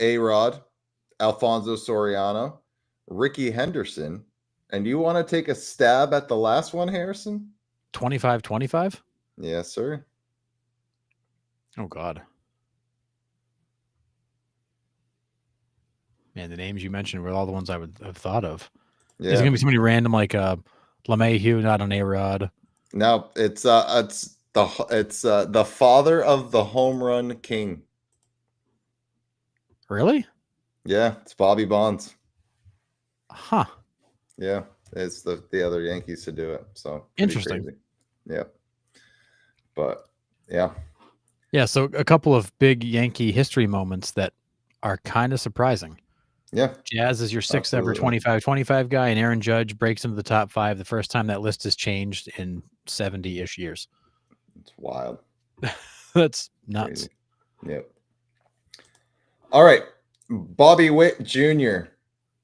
A-Rod, Alfonso Soriano, Ricky Henderson. And you want to take a stab at the last one, Harrison? 25-25? Yes, sir. Oh, God. Man, the names you mentioned were all the ones I would have thought of. Yeah. Is it going to be somebody random like LeMahieu, not an A-Rod? No, it's the father of the home run king. Really? Yeah, it's Bobby Bonds. Huh. Yeah, it's the other Yankees to do it. So interesting. Crazy. Yeah. But yeah. Yeah, so a couple of big Yankee history moments that are kind of surprising. Yeah. Jazz is your 6th ever 25-25 guy, and Aaron Judge breaks into the top 5 the first time that list has changed in 70-ish years. It's wild. That's nuts. Crazy. Yep. All right. Bobby Witt Jr.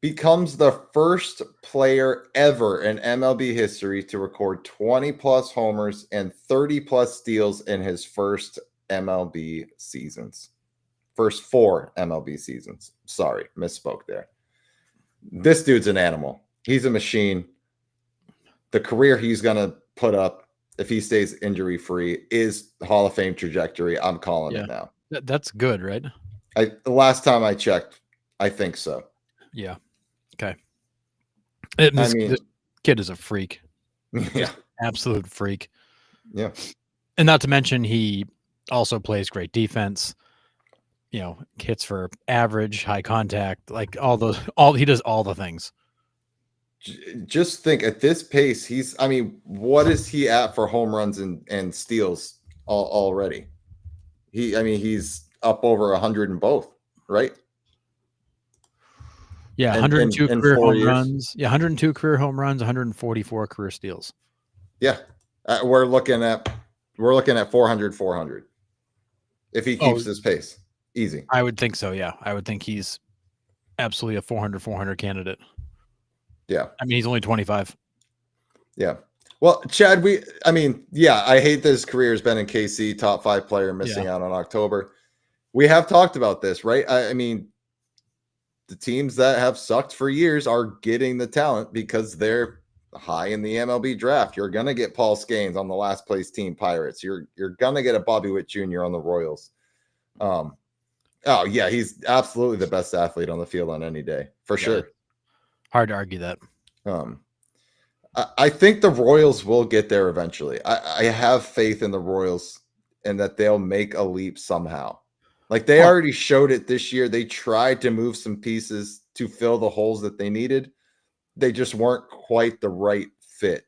becomes the first player ever in MLB history to record 20 plus homers and 30 plus steals in his first MLB seasons. First 4 MLB seasons. Sorry, misspoke there. This dude's an animal. He's a machine. The career he's going to put up, if he stays injury free, is Hall of Fame trajectory. I'm calling it now. That's good, right? The last time I checked, I think so. Yeah. Okay. This kid is a freak. Yeah. Absolute freak. Yeah. And not to mention, he also plays great defense. You know, hits for average, high contact, like he does all the things. Just think at this pace, what is he at for home runs and steals already? He's up over 100 in both, right? Yeah, 102 career home runs. Yeah, 102 career home runs, 144 career steals. Yeah, we're looking at 400 if he keeps this pace. Easy. I would think so. Yeah, I would think he's absolutely a 400 candidate. Yeah, I mean he's only 25. Yeah. Well, Chad, I hate that his career has been in KC, top 5 player, missing out on October. We have talked about this, right? I mean, the teams that have sucked for years are getting the talent because they're high in the MLB draft. You're going to get Paul Skenes on the last place team Pirates. You're going to get a Bobby Witt Jr. on the Royals. Oh yeah, he's absolutely the best athlete on the field on any day for Yeah, sure. hard to argue that. Um, I think the Royals will get there eventually. I have faith in the Royals and that they'll make a leap somehow. Like they Well, already showed it this year. They tried to move some pieces to fill the holes that they needed. They just weren't quite the right fit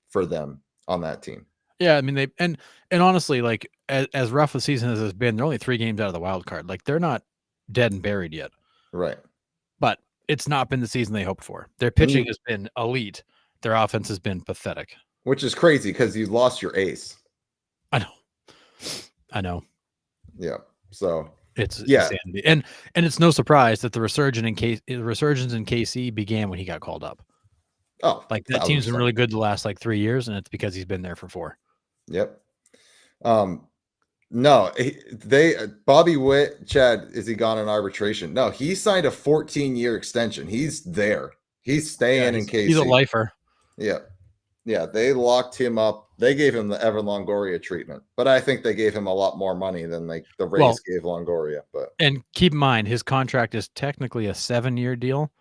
for them on that team. yeah, I mean and honestly, like as rough a season as it's been, they're only 3 games out of the wild card. Like they're not dead and buried yet. Right. But it's not been the season they hoped for. Their pitching has been elite. Their offense has been pathetic. Which is crazy because you lost your ace. I know. I know. Yeah. So It's yeah. insanity. And it's no surprise that the resurgence in KC began when he got called up. Oh, Like that team's been 1000%. really good the last like 3 years, and it's because he's been there for 4. Yep. No, Bobby Witt, Chad, is he gone in arbitration? No, he signed a 14-year extension. He's there. He's Yeah, staying in he's a KC. lifer. Yeah. Yeah, they locked him up. They gave him the Evan Longoria treatment, but I think they gave him a lot more money than the Rays gave Longoria. But and keep in mind his contract is technically a 7-year deal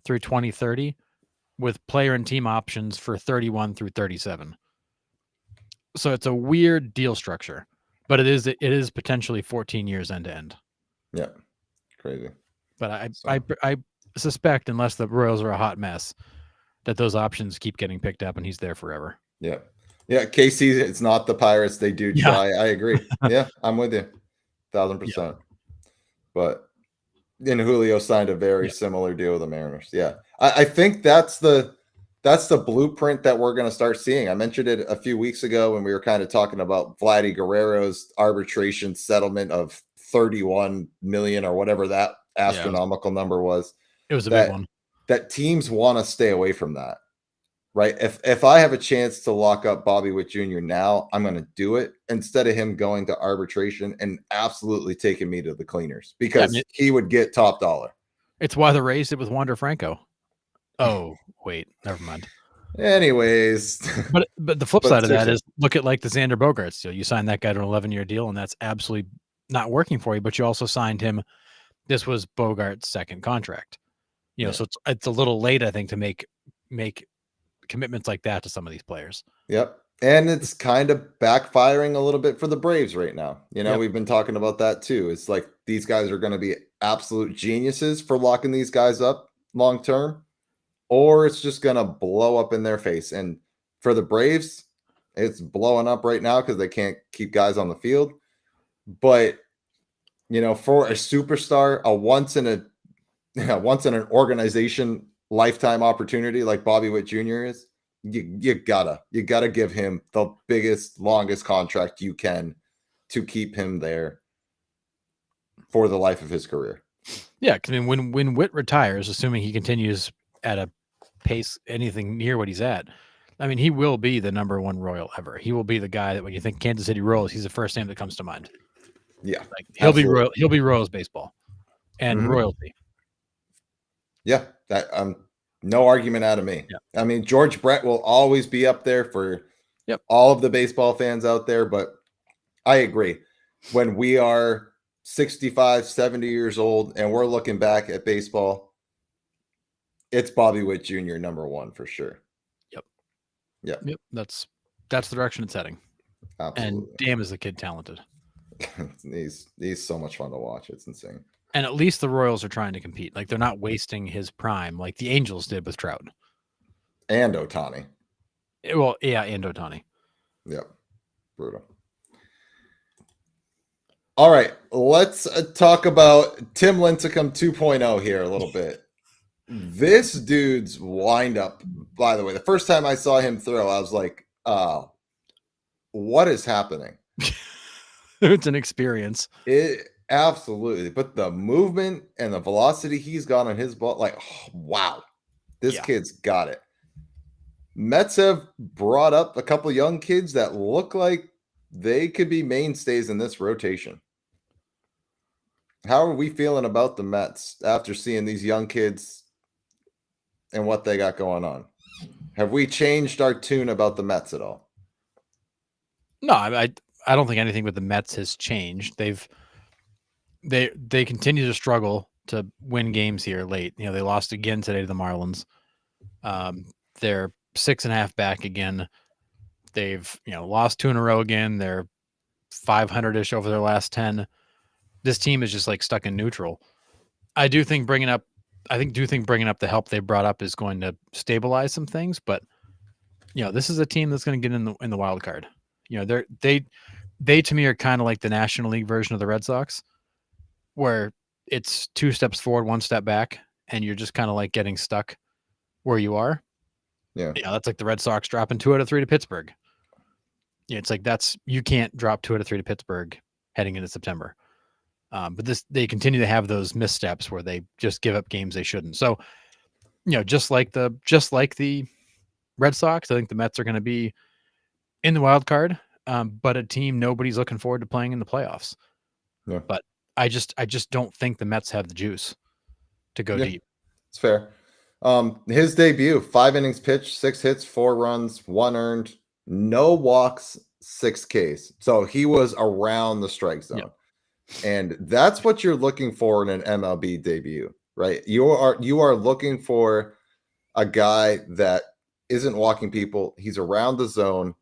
through 2030 with player and team options for 31 through 37. So it's a weird deal structure, but it is potentially 14 years end to end. yeah, crazy. But I suspect, unless the Royals are a hot mess, that those options keep getting picked up and he's there forever. Yeah. Yeah. KC, it's not the Pirates. They do try. I agree. Yeah, I'm with you. 1000%. But and Julio signed a very similar deal with the Mariners. Yeah. I think that's the blueprint that we're going to start seeing. I mentioned it a few weeks ago when we were kind of talking about Vladdy Guerrero's arbitration settlement of 31 million or whatever that astronomical number was. It was a big one. That teams want to stay away from that. Right. If I have a chance to lock up Bobby Witt Jr. now, I'm going to do it instead of him going to arbitration and absolutely taking me to the cleaners because he would get top dollar. It's why the Rays did with Wander Franco. Oh, wait, never mind. Anyways, but the flip side of that is look at like the Xander Bogaerts deal. You signed that guy to an 11-year deal, and that's absolutely not working for you. But you also signed him. This was Bogaerts' second contract. So it's a little late, I think, to make commitments like that to some of these players. Yep. And it's kind of backfiring a little bit for the Braves right now. We've been talking about that too. It's like these guys are going to be absolute geniuses for locking these guys up long term, or it's just going to blow up in their face. And for the Braves, it's blowing up right now because they can't keep guys on the field. But, for a superstar, a once in an organization lifetime opportunity like Bobby Witt Jr. is, you gotta give him the biggest, longest contract you can to keep him there for the life of his career. Yeah, because I mean, when Witt retires, assuming he continues at a pace anything near what he's at, I mean, he will be the number one Royal ever. He will be the guy that when you think Kansas City Royals, he's the first name that comes to mind. Yeah, like he'll be Royals baseball and royalty. Yeah, that no argument out of me. Yeah. I mean, George Brett will always be up there for all of the baseball fans out there, but I agree. When we are 65, 70 years old and we're looking back at baseball, it's Bobby Witt Jr. number one for sure. Yep. That's the direction it's heading. Absolutely. And damn, is the kid talented. he's so much fun to watch. It's insane. And at least the Royals are trying to compete. Like they're not wasting his prime like the Angels did with Trout. And Ohtani. Well, yeah, and Ohtani. Yep. Brutal. All right. Let's talk about Tim Lincecum 2.0 here a little bit. This dude's windup, by the way, the first time I saw him throw, I was like, what is happening? It's an experience. It absolutely. But the movement and the velocity he's got on his ball, like, wow, this kid's got it. Mets have brought up a couple young kids that look like they could be mainstays in this rotation. How are we feeling about the Mets after seeing these young kids and what they got going on? Have we changed our tune about the Mets at all? No, I don't think anything with the Mets has changed. they continue to struggle to win games here late. They lost again today to the Marlins. They're 6.5 back again. They've lost 2 in a row again. They're 500-ish over their last 10. This team is just like stuck in neutral. I do think bringing up the help they brought up is going to stabilize some things, but this is a team that's going to get in the wild card. They to me are kind of like the National League version of the Red Sox, where it's 2 steps forward, 1 step back, and you're just kind of like getting stuck where you are. Yeah. That's like the Red Sox dropping 2 out of 3 to Pittsburgh. It's like you can't drop 2 out of 3 to Pittsburgh heading into September. But they continue to have those missteps where they just give up games they shouldn't. So, just like the Red Sox, I think the Mets are going to be in the wild card, but a team nobody's looking forward to playing in the playoffs. Yeah. But I just don't think the Mets have the juice to go deep. It's fair. His debut, 5 innings pitched, 6 hits, 4 runs, 1 earned, no walks, 6 Ks. So he was around the strike zone. Yep. And that's what you're looking for in an MLB debut, right? You are looking for a guy that isn't walking people. He's around the zone,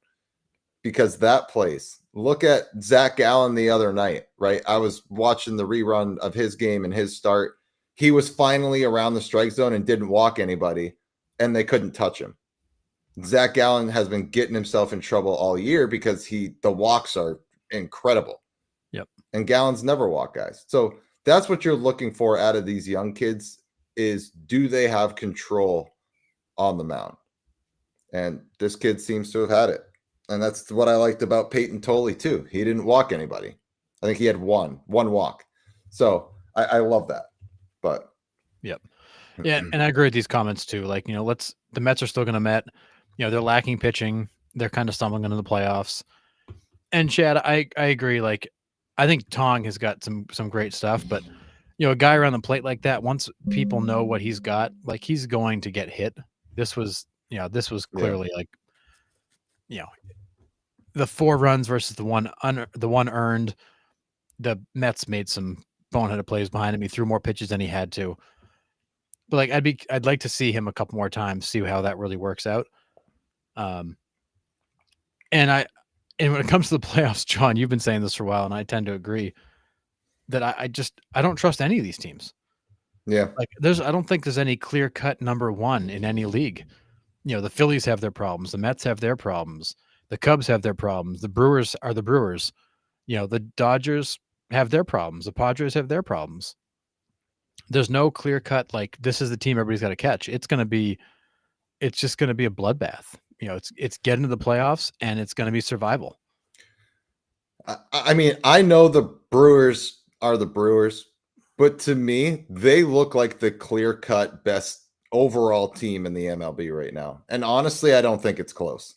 because that place. Look at Zach Gallen the other night, right? I was watching the rerun of his game and his start. He was finally around the strike zone and didn't walk anybody, and they couldn't touch him. Zach Gallen has been getting himself in trouble all year because the walks are incredible. Yep. And Gallen's never walk guys. So that's what you're looking for out of these young kids is, do they have control on the mound? And this kid seems to have had it. And that's what I liked about Peyton Tolle too. He didn't walk anybody. I think he had one walk. So I love that. But yep. Yeah, and I agree with these comments too. Like, the Mets are still going to Met. They're lacking pitching. They're kind of stumbling into the playoffs. And Chad, I agree. Like, I think Tong has got some great stuff, but a guy around the plate like that, once people know what he's got, like, he's going to get hit. This was clearly like, the 4 runs versus the one earned. The Mets made some boneheaded plays behind him. He threw more pitches than he had to. But like, I'd like to see him a couple more times, see how that really works out. And when it comes to the playoffs, John, you've been saying this for a while, and I tend to agree that I don't trust any of these teams. Yeah. Like, I don't think there's any clear cut number one in any league. The Phillies have their problems. The Mets have their problems. The Cubs have their problems. The Brewers are the Brewers. The Dodgers have their problems. The Padres have their problems. There's no clear cut, like, this is the team everybody's got to catch. It's just going to be a bloodbath. It's get into the playoffs, and it's going to be survival. I mean, I know the Brewers are the Brewers, but to me, they look like the clear-cut best overall team in the MLB right now. And honestly, I don't think it's close.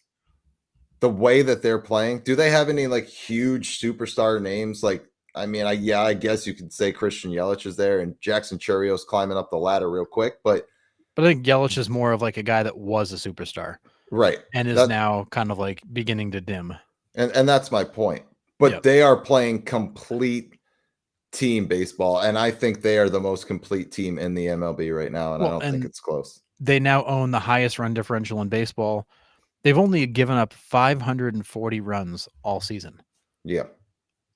The way that they're playing, do they have any like huge superstar names? Like, I mean, I guess you could say Christian Yelich is there and Jackson Churrio's climbing up the ladder real quick, but I think Yelich is more of like a guy that was a superstar, right, and is now kind of like beginning to dim. And that's my point. But they are playing complete team baseball, and I think they are the most complete team in the MLB right now, and I don't think it's close. They now own the highest run differential in baseball. They've only given up 540 runs all season. Yeah.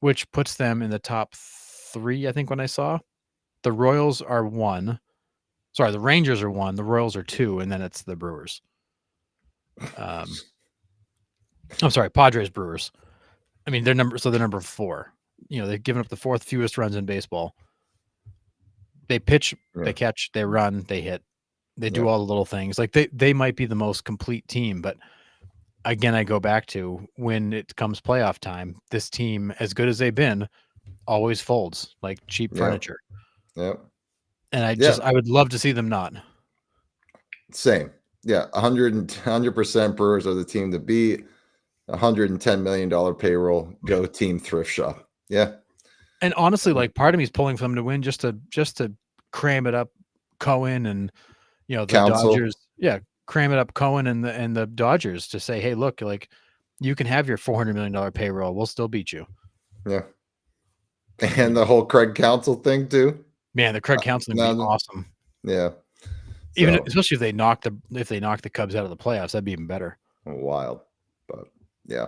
Which puts them in the top 3, I think, when I saw. The Royals are 1. Sorry, the Rangers are 1. The Royals are 2, and then it's the Brewers. I'm sorry, Padres, Brewers. I mean, they're number 4. They've given up the 4th fewest runs in baseball. They pitch, they catch, they run, they hit. They do all the little things. Like, they might be the most complete team, but again, I go back to, when it comes playoff time, this team, as good as they've been, always folds like cheap furniture. Yep. And I would love to see them not. Same. Yeah. 100% Brewers are the team to beat. $110 million payroll. Go team thrift shop. Yeah. And honestly, like, part of me is pulling for them to win just to cram it up Cohen and, the Council. Dodgers. Yeah. Cram it up Cohen and the Dodgers to say, hey, look, like, you can have your $400 million payroll. We'll still beat you. Yeah. And the whole Craig Council thing too. Man, the Craig Council would be No, awesome. yeah. Even So especially if they knock the Cubs out of the playoffs, that'd be even better. wild, but yeah.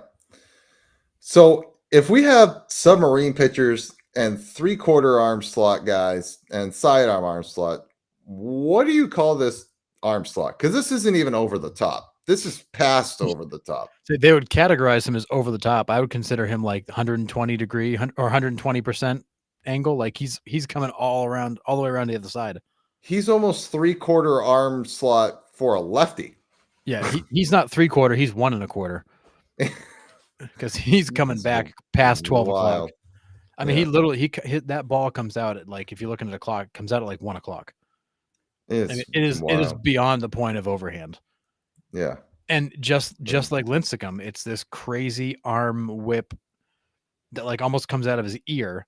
So if we have submarine pitchers and 3/4 arm slot guys and sidearm arm slot, what do you call this arm slot? Because this isn't even over the top. This is past over the top. So they would categorize him as over the top. I would consider him like 120-degree or 120% angle. Like he's coming all the way around the other side. He's almost 3/4 arm slot for a lefty. Yeah, he's not 3/4. He's 1 1/4 because he's coming back past 12 o'clock. Wild. I mean, Yeah. he literally he hit that ball comes out at like if you're looking at the clock, comes out at like 1 o'clock. I mean, It's it is wild. beyond the point of overhand. Yeah. And just like Lincecum, it's this crazy arm whip that like almost comes out of his ear,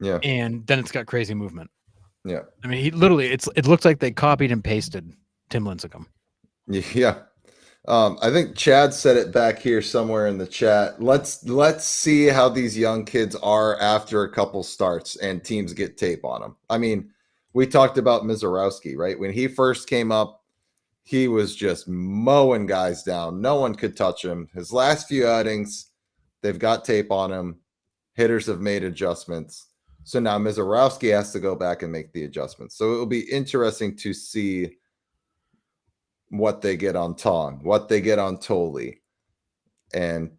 Yeah. and then it's got crazy movement. Yeah. I mean, he literally it looks like they copied and pasted Tim Lincecum. Yeah. I think Chad said it back here somewhere in the chat. Let's see how these young kids are after a couple starts and teams get tape on them. I mean, we talked about Mizorowski, right? When he first came up, he was just mowing guys down. No one could touch him. His last few outings, they've got tape on him. Hitters have made adjustments. So now Mizorowski has to go back and make the adjustments. So it will be interesting to see what they get on Tong, what they get on Tolle, and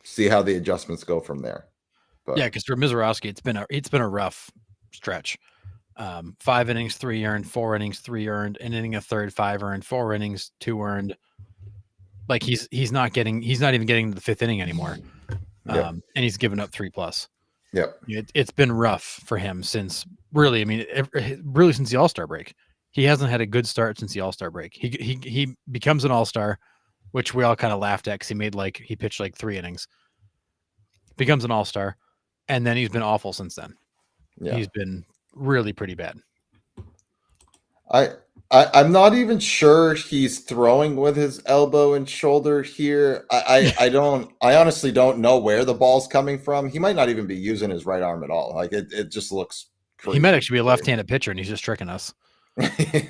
see how the adjustments go from there. But Yeah, because for Mizorowski, it's been a rough stretch. 5 innings, 3 earned, 4 innings, 3 earned, an inning, a third, 5 earned, 4 innings, 2 earned. Like he's not even getting to the 5th inning anymore. Yep. And he's given up 3+. Yep. It's been rough for him since really, I mean, really since the All-Star break. He hasn't had a good start since the All-Star break. He becomes an All-Star, which we all kind of laughed at because he pitched like 3 innings. Becomes an All-Star, and then he's been awful since then. Yeah. He's been really pretty bad. I'm not even sure he's throwing with his elbow and shoulder here. I honestly don't know where the ball's coming from. He might not even be using his right arm at all. Like it just looks crazy. He might actually be a left-handed pitcher, and he's just tricking us.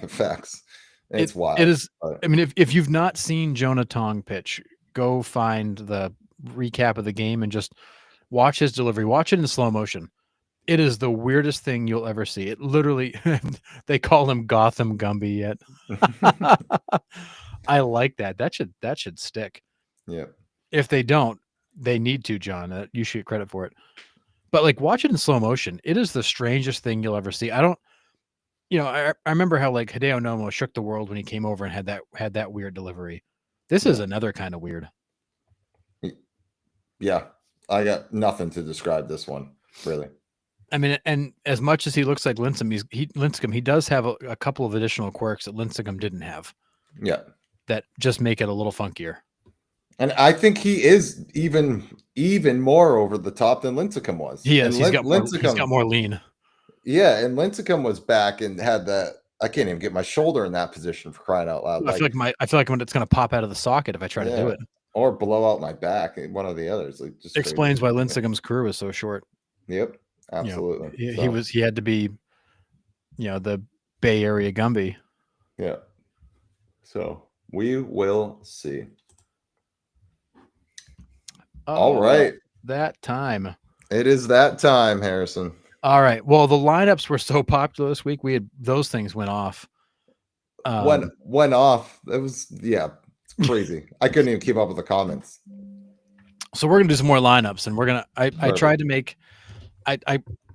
Facts. It's wild. It is. I mean, if you've not seen Jonah Tong pitch, go find the recap of the game and just watch his delivery. Watch it in slow motion. It is the weirdest thing you'll ever see. It literally, they call him Gotham Gumby yet. I like that. That should stick. Yeah. If they don't, they need to, John. You should get credit for it. But like, watch it in slow motion. It is the strangest thing you'll ever see. I remember how like Hideo Nomo shook the world when he came over and had that weird delivery. This is another kind of weird. Yeah. I got nothing to describe this one, really. I mean, and as much as he looks like Lincecum, he does have a couple of additional quirks that Lincecum didn't have. Yeah. That just make it a little funkier. And I think he is even more over the top than Lincecum was. He is. And He's got more lean. Yeah, and Lincecum was back and had that. I can't even get my shoulder in that position for crying out loud. I feel like when it's going to pop out of the socket if I try to do it, or blow out my back. One of the others. Like just explains why Lincecum's career is so short. Yep, absolutely. He had to be, the Bay Area Gumby. Yeah. So we will see. All right. That time. It is that time, Harrison. All right. Well, the lineups were so popular this week. We had those things went off. Went off. It was it's crazy. I couldn't even keep up with the comments. So we're gonna do some more lineups, and we're gonna. I tried to make.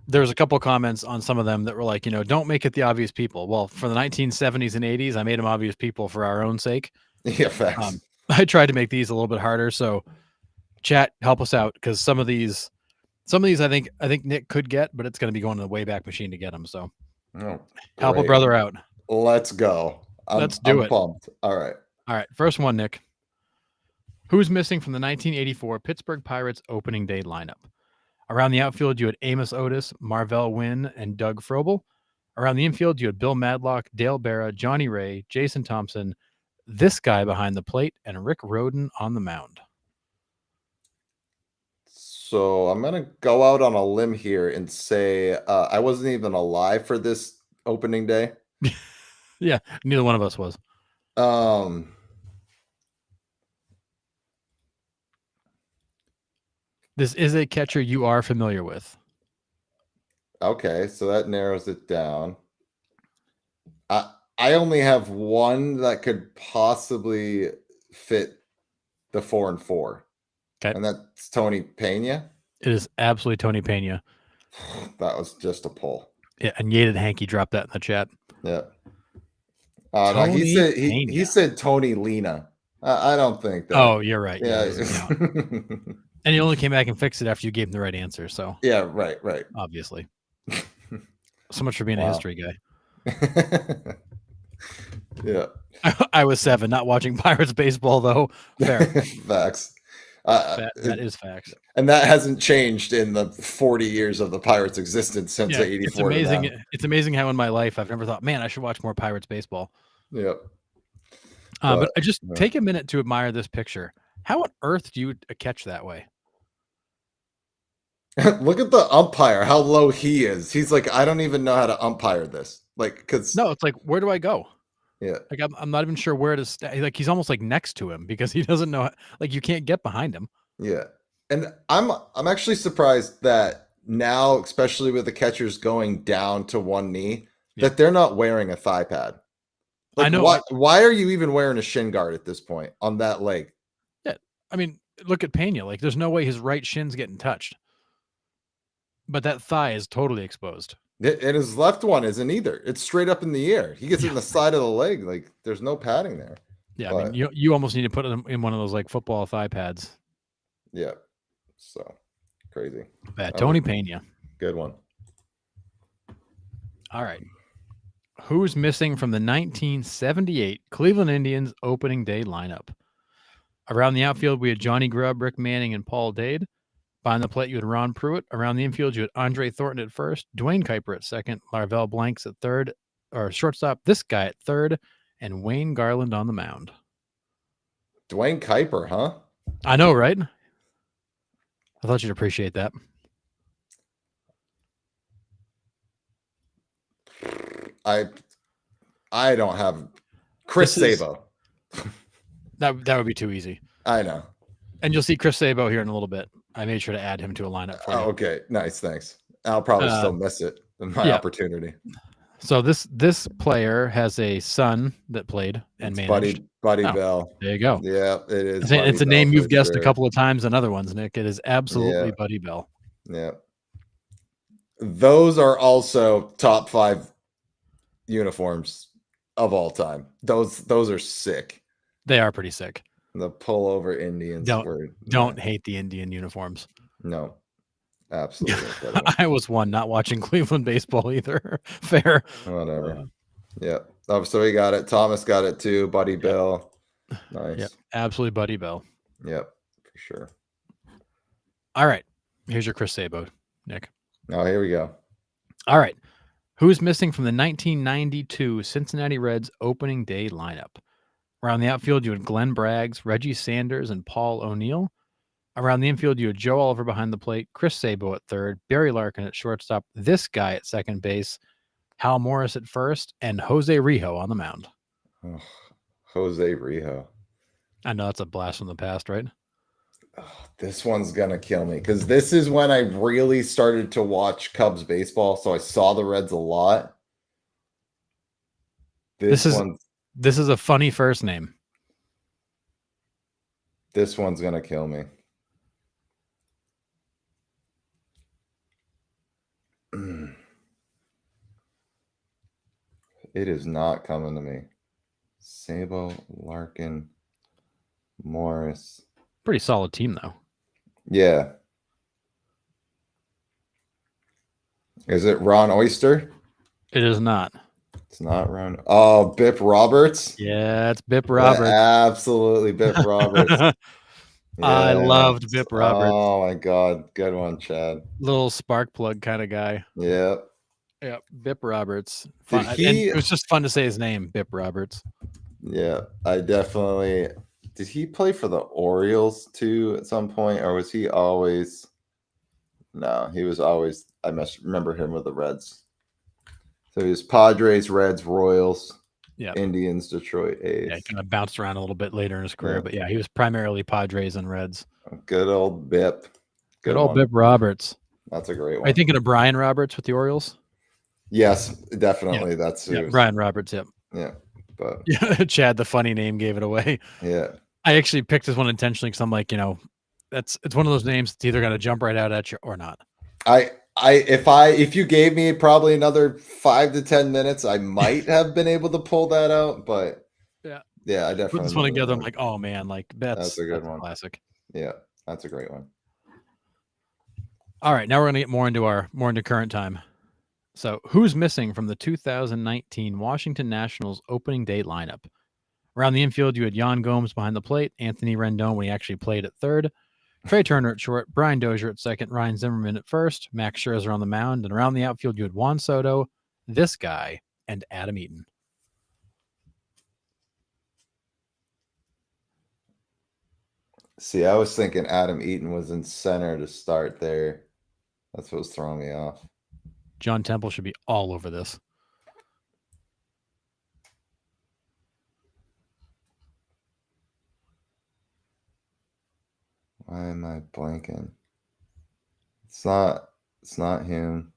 There was a couple of comments on some of them that were like, don't make it the obvious people. Well, for the 1970s and 80s, I made them obvious people for our own sake. Yeah, facts. I tried to make these a little bit harder. So, chat, help us out because some of these I think Nick could get, but it's going to be going to the Wayback Machine to get them. So, help a brother out. Let's go. Let's do it. Pumped. All right. First one, Nick. Who's missing from the 1984 Pittsburgh Pirates opening day lineup? Around the outfield, you had Amos Otis, Marvell Wynn, and Doug Frobel. Around the infield, you had Bill Madlock, Dale Berra, Johnny Ray, Jason Thompson, this guy behind the plate, and Rick Rhoden on the mound. So I'm gonna go out on a limb here and say I wasn't even alive for this opening day. Yeah, neither one of us was. Um, This is a catcher you are familiar with. okay, so that narrows it down. I only have one that could possibly fit the 4 and 4, Okay. and that's Tony Pena. It is absolutely Tony Pena. That was just a pull. Yeah, and Yated Hanky dropped that in the chat. Yeah. No, he Tony said he Pena. said Tony Lena. I don't think that. Oh, you're right. Yeah, it doesn't count. And he only came back and fixed it after you gave him the right answer. So Yeah, right. obviously. So much for being a Wow. history guy. Yeah. I was 7, not watching Pirates baseball though. Fair. Facts. That is facts. And that hasn't changed in the 40 years of the Pirates' existence since Yeah, '84. it's amazing. It's amazing how in my life I've never thought, man, I should watch more Pirates baseball. Yep. But I just take a minute to admire this picture. How on earth do you catch that way? Look at the umpire, how low he is. He's like, I don't even know how to umpire this. Like, because No, it's like, where do I go? yeah, Like I'm not even sure where to stay. Like he's almost like next to him because he doesn't know. Like you can't get behind him. yeah. And I'm actually surprised that now, especially with the catchers going down to one knee, that they're not wearing a thigh pad. Like, I know. Why are you even wearing a shin guard at this point on that leg? Yeah, I mean, look at Pena. Like, there's no way his right shin's getting touched, but that thigh is totally exposed. And his left one isn't either. It's straight up in the air. He gets it in the side of the leg. Like, there's no padding there. Yeah, but, I mean, you almost need to put him in one of those like football thigh pads. Yeah, so crazy. Tony Pena. Good one. All right. Who's missing from the 1978 Cleveland Indians opening day lineup? Around the outfield, we had Johnny Grubb, Rick Manning, and Paul Dade. Behind the plate, you had Ron Pruitt. Around the infield, you had Andre Thornton at first, Dwayne Kuiper at second, Marvell Blanks at third, or shortstop, this guy at third, and Wayne Garland on the mound. Dwayne Kuiper, huh? I know, right? I thought you'd appreciate that. I don't have Chris Sabo. That would be too easy. I know. And you'll see Chris Sabo here in a little bit. I made sure to add him to a lineup for you. Okay, nice, thanks. I'll probably still miss it in my opportunity. So this player has a son that played and managed. Buddy Bell. There you go. Yeah, it is. It's a name you've guessed a couple of times on other ones, Nick. It is absolutely Buddy Bell. Yeah. Those are also top 5 uniforms of all time. Those are sick. They are pretty sick. The pullover Indians don't hate the Indian uniforms. No. Absolutely. I was not watching Cleveland baseball either. Fair. Whatever. Yeah. Oh, so he got it. Thomas got it too. Buddy Bell. Nice. Yep. Absolutely Buddy Bell. Yep. For sure. All right. Here's your Chris Sabo, Nick. Oh, here we go. All right. Who's missing from the 1992 Cincinnati Reds opening day lineup? Around the outfield, you had Glenn Braggs, Reggie Sanders, and Paul O'Neill. Around the infield, you had Joe Oliver behind the plate, Chris Sabo at third, Barry Larkin at shortstop, this guy at second base, Hal Morris at first, and Jose Rijo on the mound. Oh, Jose Rijo. I know that's a blast from the past, right? Oh, this one's gonna kill me because this is when I really started to watch Cubs baseball, so I saw the Reds a lot. This is a funny first name. This one's gonna kill me. It is not coming to me. Sabo, Larkin, Morris. Pretty solid team, though. Yeah. Is it Ron Oyster? It is not. It's not Ron. Oh, Bip Roberts? Yeah, it's Bip Roberts. Yeah, absolutely, Bip Roberts. Yeah. I loved Bip Roberts. Oh, my God. Good one, Chad. Little spark plug kind of guy. Yeah. Yeah, Bip Roberts. And it was just fun to say his name, Bip Roberts. Yeah, I definitely... Did he play for the Orioles, too, at some point? Or was he always... No, he was always. I must remember him with the Reds. So he was Padres, Reds, Royals, Yeah. Indians, Detroit A's. Yeah, he kind of bounced around a little bit later in his career, Yeah. but yeah, he was primarily Padres and Reds. Good old Bip. Good old one. Bip Roberts. That's a great one. Are you thinking of Brian Roberts with the Orioles? Yes, definitely. That's Yeah, Brian Roberts. Yep. Yeah, but Yeah, Chad, the funny name, gave it away. yeah, I actually picked this one intentionally because I'm like, it's one of those names that's either going to jump right out at you or not. if you gave me probably another 5 to 10 minutes, I might have been able to pull that out. But yeah, I definitely put this one together. I'm like, oh man, like that's a good one. Classic. Yeah, that's a great one. All right, now we're going to get more into current time. So, who's missing from the 2019 Washington Nationals opening day lineup? Around the infield, you had Yan Gomes behind the plate, Anthony Rendon when he actually played at third, Trey Turner at short, Brian Dozier at second, Ryan Zimmerman at first, Max Scherzer on the mound, and around the outfield, you had Juan Soto, this guy, and Adam Eaton. See, I was thinking Adam Eaton was in center to start there. That's what was throwing me off. John Temple should be all over this. Why am I blanking? It's not him.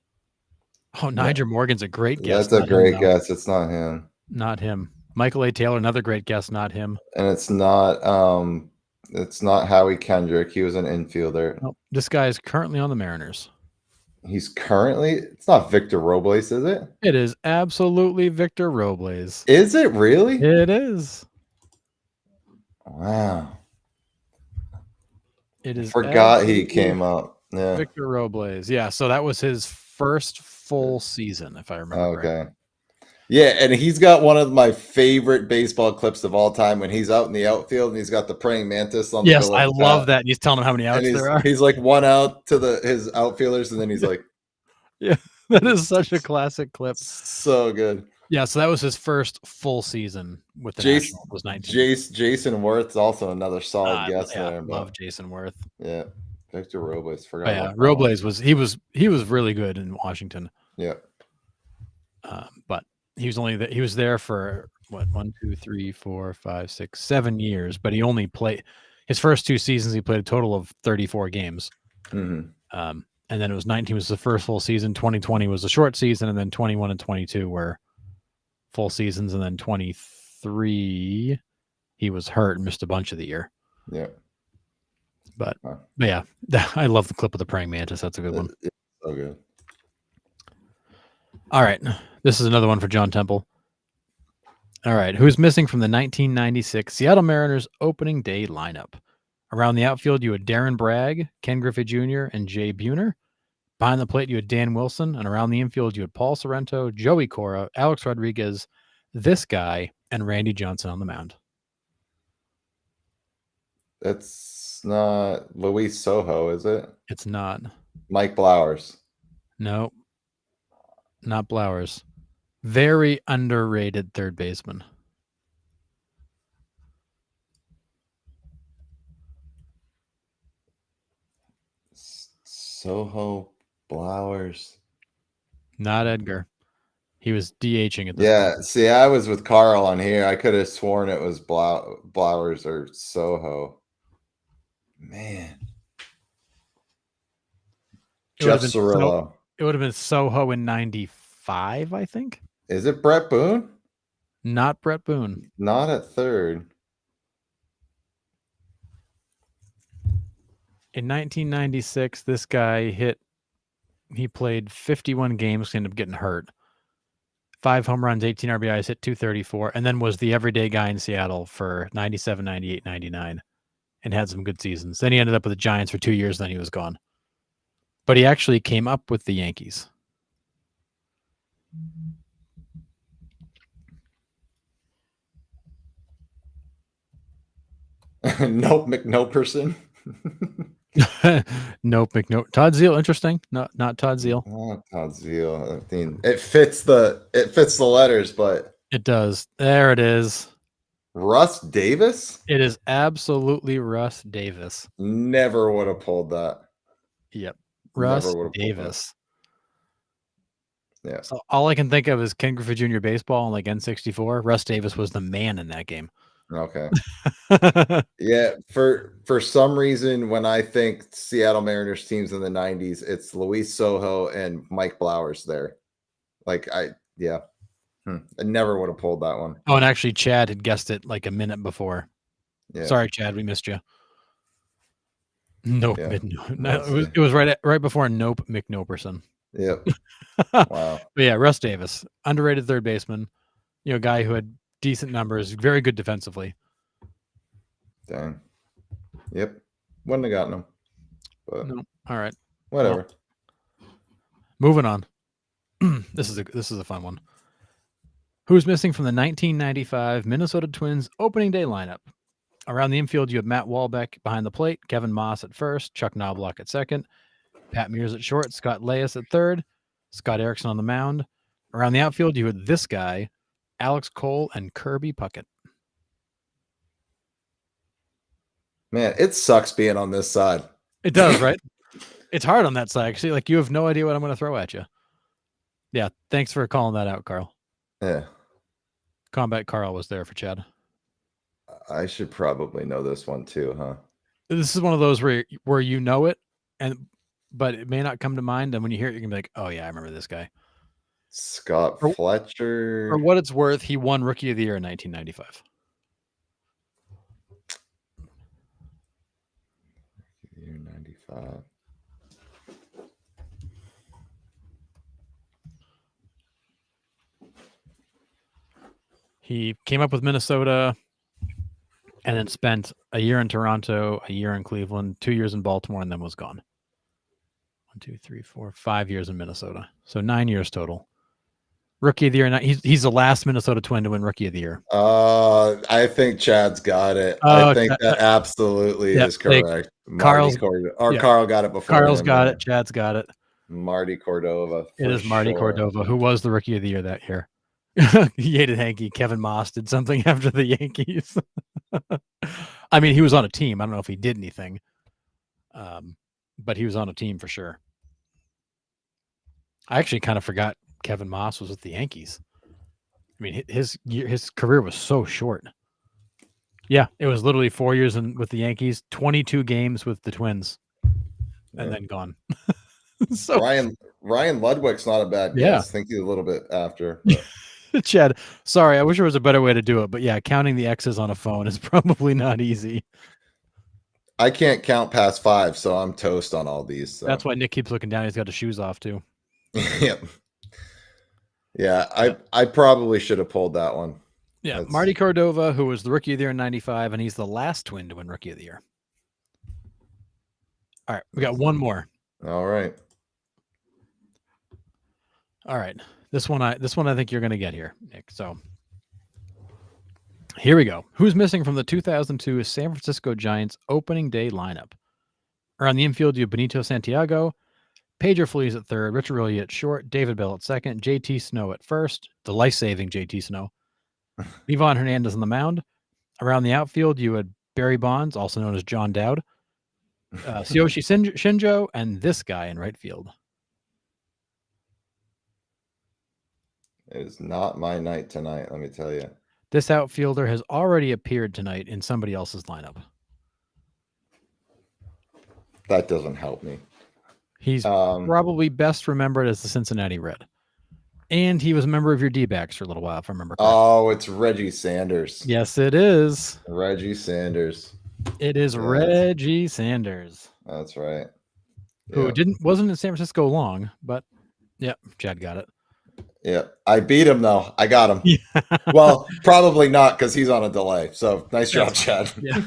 Oh, Niger Morgan's a great guess. That's a great guess. It's not him. Not him. Michael A. Taylor, another great guess. Not him. And it's not Howie Kendrick. He was an infielder. Nope. This guy is currently on the Mariners. It's not Victor Robles, is it? It is absolutely Victor Robles. Is it really? It is. Wow. It is. Forgot he came up. Yeah. Victor Robles. Yeah. So that was his first full season, if I remember correctly. Yeah, and he's got one of my favorite baseball clips of all time when he's out in the outfield and he's got the praying mantis on the Yes, I love that. He's telling him how many outs there are. He's like one out to his outfielders, and then he's like, yeah, that is such a classic clip. So good. Yeah, so that was his first full season with the Nationals. Was 19. Jason Worth's also another solid guess there. Love Jason Worth. Yeah, Victor Robles. Forgot. Yeah, Robles was really good in Washington. Yeah. But he was there for what 1, 2, 3, 4, 5, 6, 7 years. But he only played his first 2 seasons. He played a total of 34 games. Mm-hmm. And then it was 19 was the first full season. 2020 was a short season, and then 21 and 22 were full seasons, and then 23 he was hurt and missed a bunch of the year. Yeah. But yeah, I love the clip of the praying mantis. That's a good one. It's so good. All right. This is another one for John Temple. All right. Who's missing from the 1996 Seattle Mariners opening day lineup? Around the outfield, you had Darren Bragg, Ken Griffey Jr., and Jay Buhner. Behind the plate, you had Dan Wilson. And around the infield, you had Paul Sorrento, Joey Cora, Alex Rodriguez, this guy, and Randy Johnson on the mound. That's not Luis Soho, is it? It's not. Mike Blowers. No. Not Blowers. Very underrated third baseman. Soho, Blowers. Not Edgar. He was DHing at this point. See, I was with Carl on here. I could have sworn it was Blowers or Soho. Man. Jeff Cirillo. It would have been Soho in 95, I think. Is it Brett Boone? Not Brett Boone. Not at third. In 1996, this guy he played 51 games, ended up getting hurt. 5 home runs, 18 RBIs, hit 234, and then was the everyday guy in Seattle for 97, 98, 99, and had some good seasons. Then he ended up with the Giants for 2 years, then he was gone. But he actually came up with the Yankees. Nope, McNoperson. Nope, McNope. Todd Zeal, interesting. Not Todd Zeal. Not Todd Zeal. I mean, it fits the letters, but it does. There it is. Russ Davis? It is absolutely Russ Davis. Never would have pulled that. Yep. Russ Never would have pulled that. Davis. Yeah. So all I can think of is Ken Griffey Jr. baseball and like N64. Russ Davis was the man in that game. Okay. Yeah, for some reason, when I think Seattle Mariners teams in the '90s, it's Luis Sojo and Mike Blowers there. Like yeah, I never would have pulled that one. Oh, and actually, Chad had guessed it like a minute before. Yeah, Sorry, Chad, we missed you. Nope, yeah. no, Let's see. it was right before Nope McNoperson. Yep. Wow. But yeah, Russ Davis, underrated third baseman. You know, guy who had decent numbers, very good defensively. Dang. Yep. Wouldn't have gotten him. But No, all right. whatever. Well, moving on. This is a fun one. Who's missing from the 1995 Minnesota Twins opening day lineup? Around the infield, you have Matt Wahlbeck behind the plate, Kevin Moss at first, Chuck Knobloch at second, Pat Mears at short, Scott Leyes at third, Scott Erickson on the mound. Around the outfield, you had this guy, Alex Cole, and Kirby Puckett. Man, it sucks being on this side. It does, right? It's hard on that side. Actually, like you have no idea what I'm going to throw at you. Yeah, thanks for calling that out, Carl. Yeah. Combat Carl was there for Chad. I should probably know this one too, huh? This is one of those where you know it, but it may not come to mind. And when you hear it, you can be like, "Oh yeah, I remember this guy." Scott Fletcher. For what it's worth, he won Rookie of the Year in 1995. Year 95. He came up with Minnesota and then spent a year in Toronto, a year in Cleveland, 2 years in Baltimore, and then was gone. 1, 2, 3, 4, 5 years in Minnesota. So 9 years total. Rookie of the Year. He's the last Minnesota Twin to win Rookie of the Year. I think Chad's got it. I think that absolutely is correct. Carl got it before. Carl's got it. Chad's got it. Marty Cordova. It is Marty Cordova, who was the Rookie of the Year that year. He hated Hanky. Kevin Moss did something after the Yankees. I mean, he was on a team. I don't know if he did anything, but he was on a team for sure. I actually kind of forgot Kevin Moss was with the Yankees. I mean, his career was so short. Yeah, it was literally 4 years with the Yankees, 22 games with the Twins, and then gone. So Ryan Ludwig's not a bad guess. Think he's a little bit after. Chad, sorry, I wish there was a better way to do it, but yeah, counting the X's on a phone is probably not easy. I can't count past 5, so I'm toast on all these. So. That's why Nick keeps looking down. He's got his shoes off too. Yep. Yeah, I probably should have pulled that one. Yeah, Marty Cordova, who was the Rookie of the Year in 95, and he's the last Twin to win Rookie of the Year. All right, we got one more. All right. This one I think you're going to get here, Nick. So here we go. Who's missing from the 2002 San Francisco Giants opening day lineup? Around the infield, you have Benito Santiago, Pedro Feliz at third, Richard Riley at short, David Bell at second, JT Snow at first, the life-saving JT Snow, Livan Hernandez on the mound. Around the outfield, you had Barry Bonds, also known as John Dowd, Tsuyoshi Shinjo, and this guy in right field. It is not my night tonight, let me tell you. This outfielder has already appeared tonight in somebody else's lineup. That doesn't help me. He's probably best remembered as the Cincinnati Red. And he was a member of your D-backs for a little while, if I remember correctly. Oh, it's Reggie Sanders. Yes, it is. Reggie Sanders. It is Reggie Sanders. That's right. Who wasn't in San Francisco long, but yeah, Chad got it. Yeah, I beat him though. I got him. Yeah. Well, probably not because he's on a delay. So nice job, Chad. Yeah.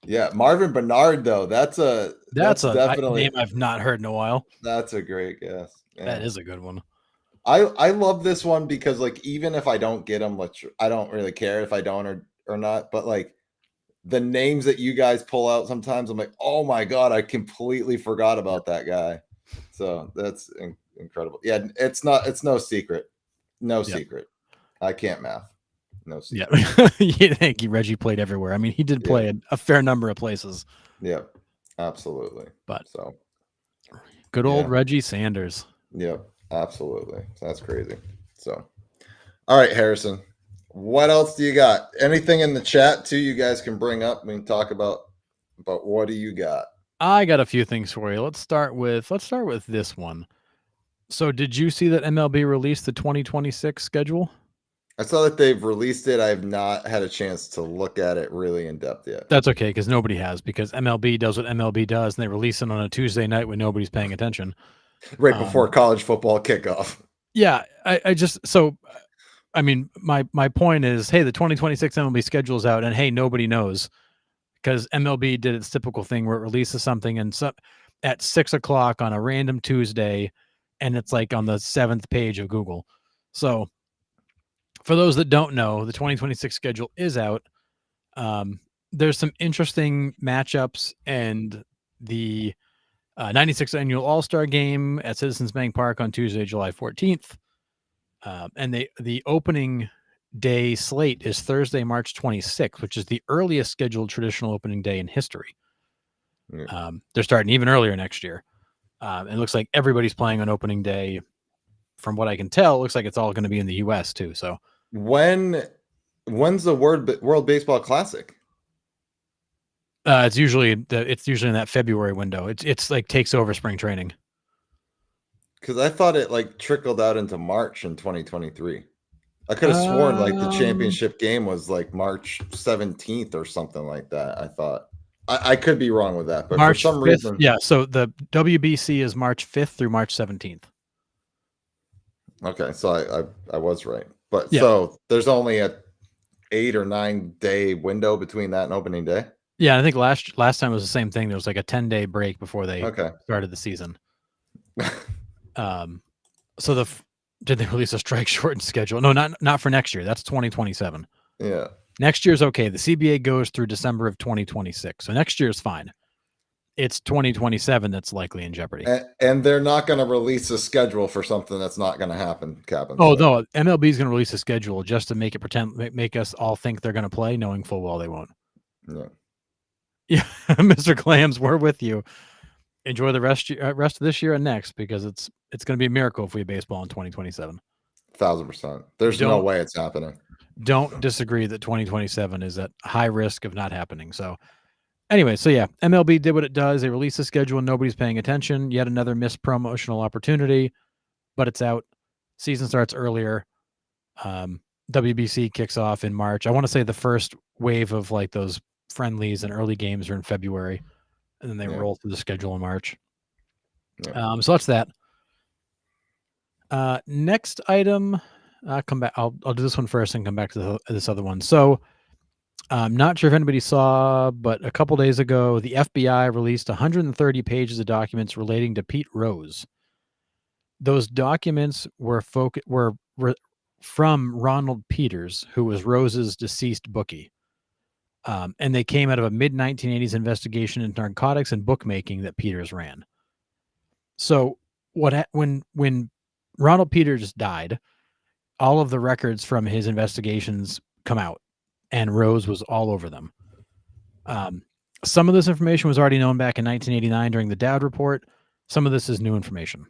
Yeah, Marvin Bernard though. That's definitely a name I've not heard in a while. That's a great guess. Yeah. That is a good one. I love this one because like even if I don't get them, I don't really care if I don't or not. But like the names that you guys pull out sometimes, I'm like, oh my god, I completely forgot about that guy. So that's incredible. Yeah, it's no secret. No secret. I can't math. No secret. Yeah. You think Reggie played everywhere. I mean, he did play a fair number of places. Yeah. Absolutely. But So, good old yeah. Reggie Sanders. Yep. Absolutely. That's crazy. So, all right, Harrison. What else do you got? Anything in the chat too? You guys can bring up. We can talk about what do you got? I got a few things for you. Let's start with this one. So, did you see that MLB released the 2026 schedule? I saw that they've released it. I have not had a chance to look at it really in depth yet. That's okay because nobody has, because MLB does what MLB does, and they release it on a Tuesday night when nobody's paying attention. Right before college football kickoff. Yeah, I just so I mean my point is, hey, the 2026 MLB schedule is out, and hey, nobody knows because MLB did its typical thing where it releases something and at 6 o'clock on a random Tuesday, and it's like on the 7th page of Google. So for those that don't know, the 2026 schedule is out. There's some interesting matchups, and the 96th annual All-Star game at Citizens Bank Park on Tuesday, July 14th. And the opening day slate is Thursday, March 26th, which is the earliest scheduled traditional opening day in history. Yeah. They're starting even earlier next year. It looks like everybody's playing on opening day. From what I can tell, it looks like it's all going to be in the U.S. too. So when's the World Baseball Classic? it's usually in that February window. It's like takes over spring training. Because I thought it like trickled out into March in 2023. I could have sworn like the championship game was like March 17th or something like that. I thought I could be wrong with that, but March for some 5th, reason, yeah. So the WBC is March 5th through March 17th. okay, so I was right. But Yeah. so there's only a 8 or 9 day window between that and opening day. Yeah, I think last time it was the same thing. There was like a 10-day break before they Okay. started the season. So did they release a strike shortened schedule? No, not for next year. That's 2027. Yeah. Next year's okay. The CBA goes through December of 2026. So next year's fine. It's 2027 that's likely in jeopardy. And they're not going to release a schedule for something that's not going to happen, Captain. Oh, no, MLB is going to release a schedule just to make us all think they're going to play, knowing full well they won't. Yeah. Yeah, Mr. Clams, we're with you. Enjoy the rest of this year and next, because it's going to be a miracle if we have baseball in 2027. 1,000%. There's no way it's happening. Don't disagree that 2027 is at high risk of not happening. So anyway, so yeah, MLB did what it does. They released the schedule and nobody's paying attention. Yet another missed promotional opportunity, but it's out. Season starts earlier. WBC kicks off in March. I want to say the first wave of like those friendlies and early games are in February, and then they roll through the schedule in March. Yeah. So that's that. Next item, I'll come back. I'll do this one first and come back to this other one. So I'm not sure if anybody saw, but a couple days ago, the FBI released 130 pages of documents relating to Pete Rose. Those documents were from Ronald Peters, who was Rose's deceased bookie. And they came out of a mid-1980s investigation into narcotics and bookmaking that Peters ran. So when Ronald Peters died, all of the records from his investigations come out, and Rose was all over them. Some of this information was already known back in 1989 during the Dowd Report. Some of this is new information.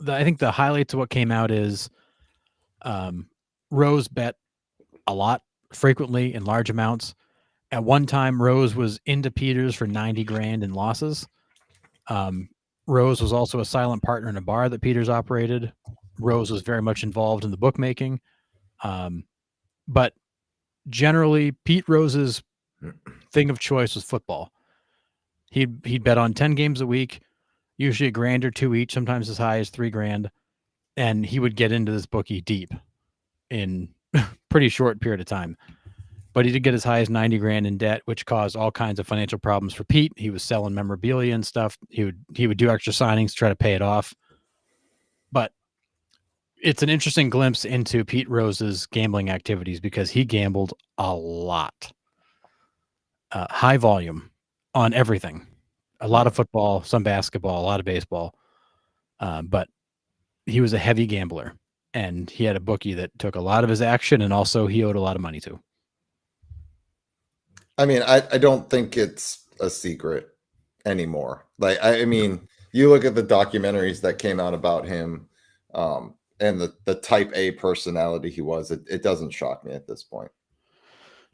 I think the highlights of what came out is Rose bet a lot, frequently, in large amounts. At one time, Rose was into Peters for 90 grand in losses. Rose was also a silent partner in a bar that Peters operated. Rose was very much involved in the bookmaking. But generally, Pete Rose's thing of choice was football. He'd bet on 10 games a week, usually a grand or two each, sometimes as high as $3,000. And he would get into this bookie deep in pretty short period of time. But he did get as high as 90 grand in debt, which caused all kinds of financial problems for Pete. He was selling memorabilia and stuff. He would do extra signings to try to pay it off. But it's an interesting glimpse into Pete Rose's gambling activities, because he gambled a lot. High volume on everything. A lot of football, some basketball, a lot of baseball. But he was a heavy gambler, and he had a bookie that took a lot of his action, and also he owed a lot of money to. I mean, I don't think it's a secret anymore. Like, I mean, you look at the documentaries that came out about him, and the type A personality he was, it doesn't shock me at this point.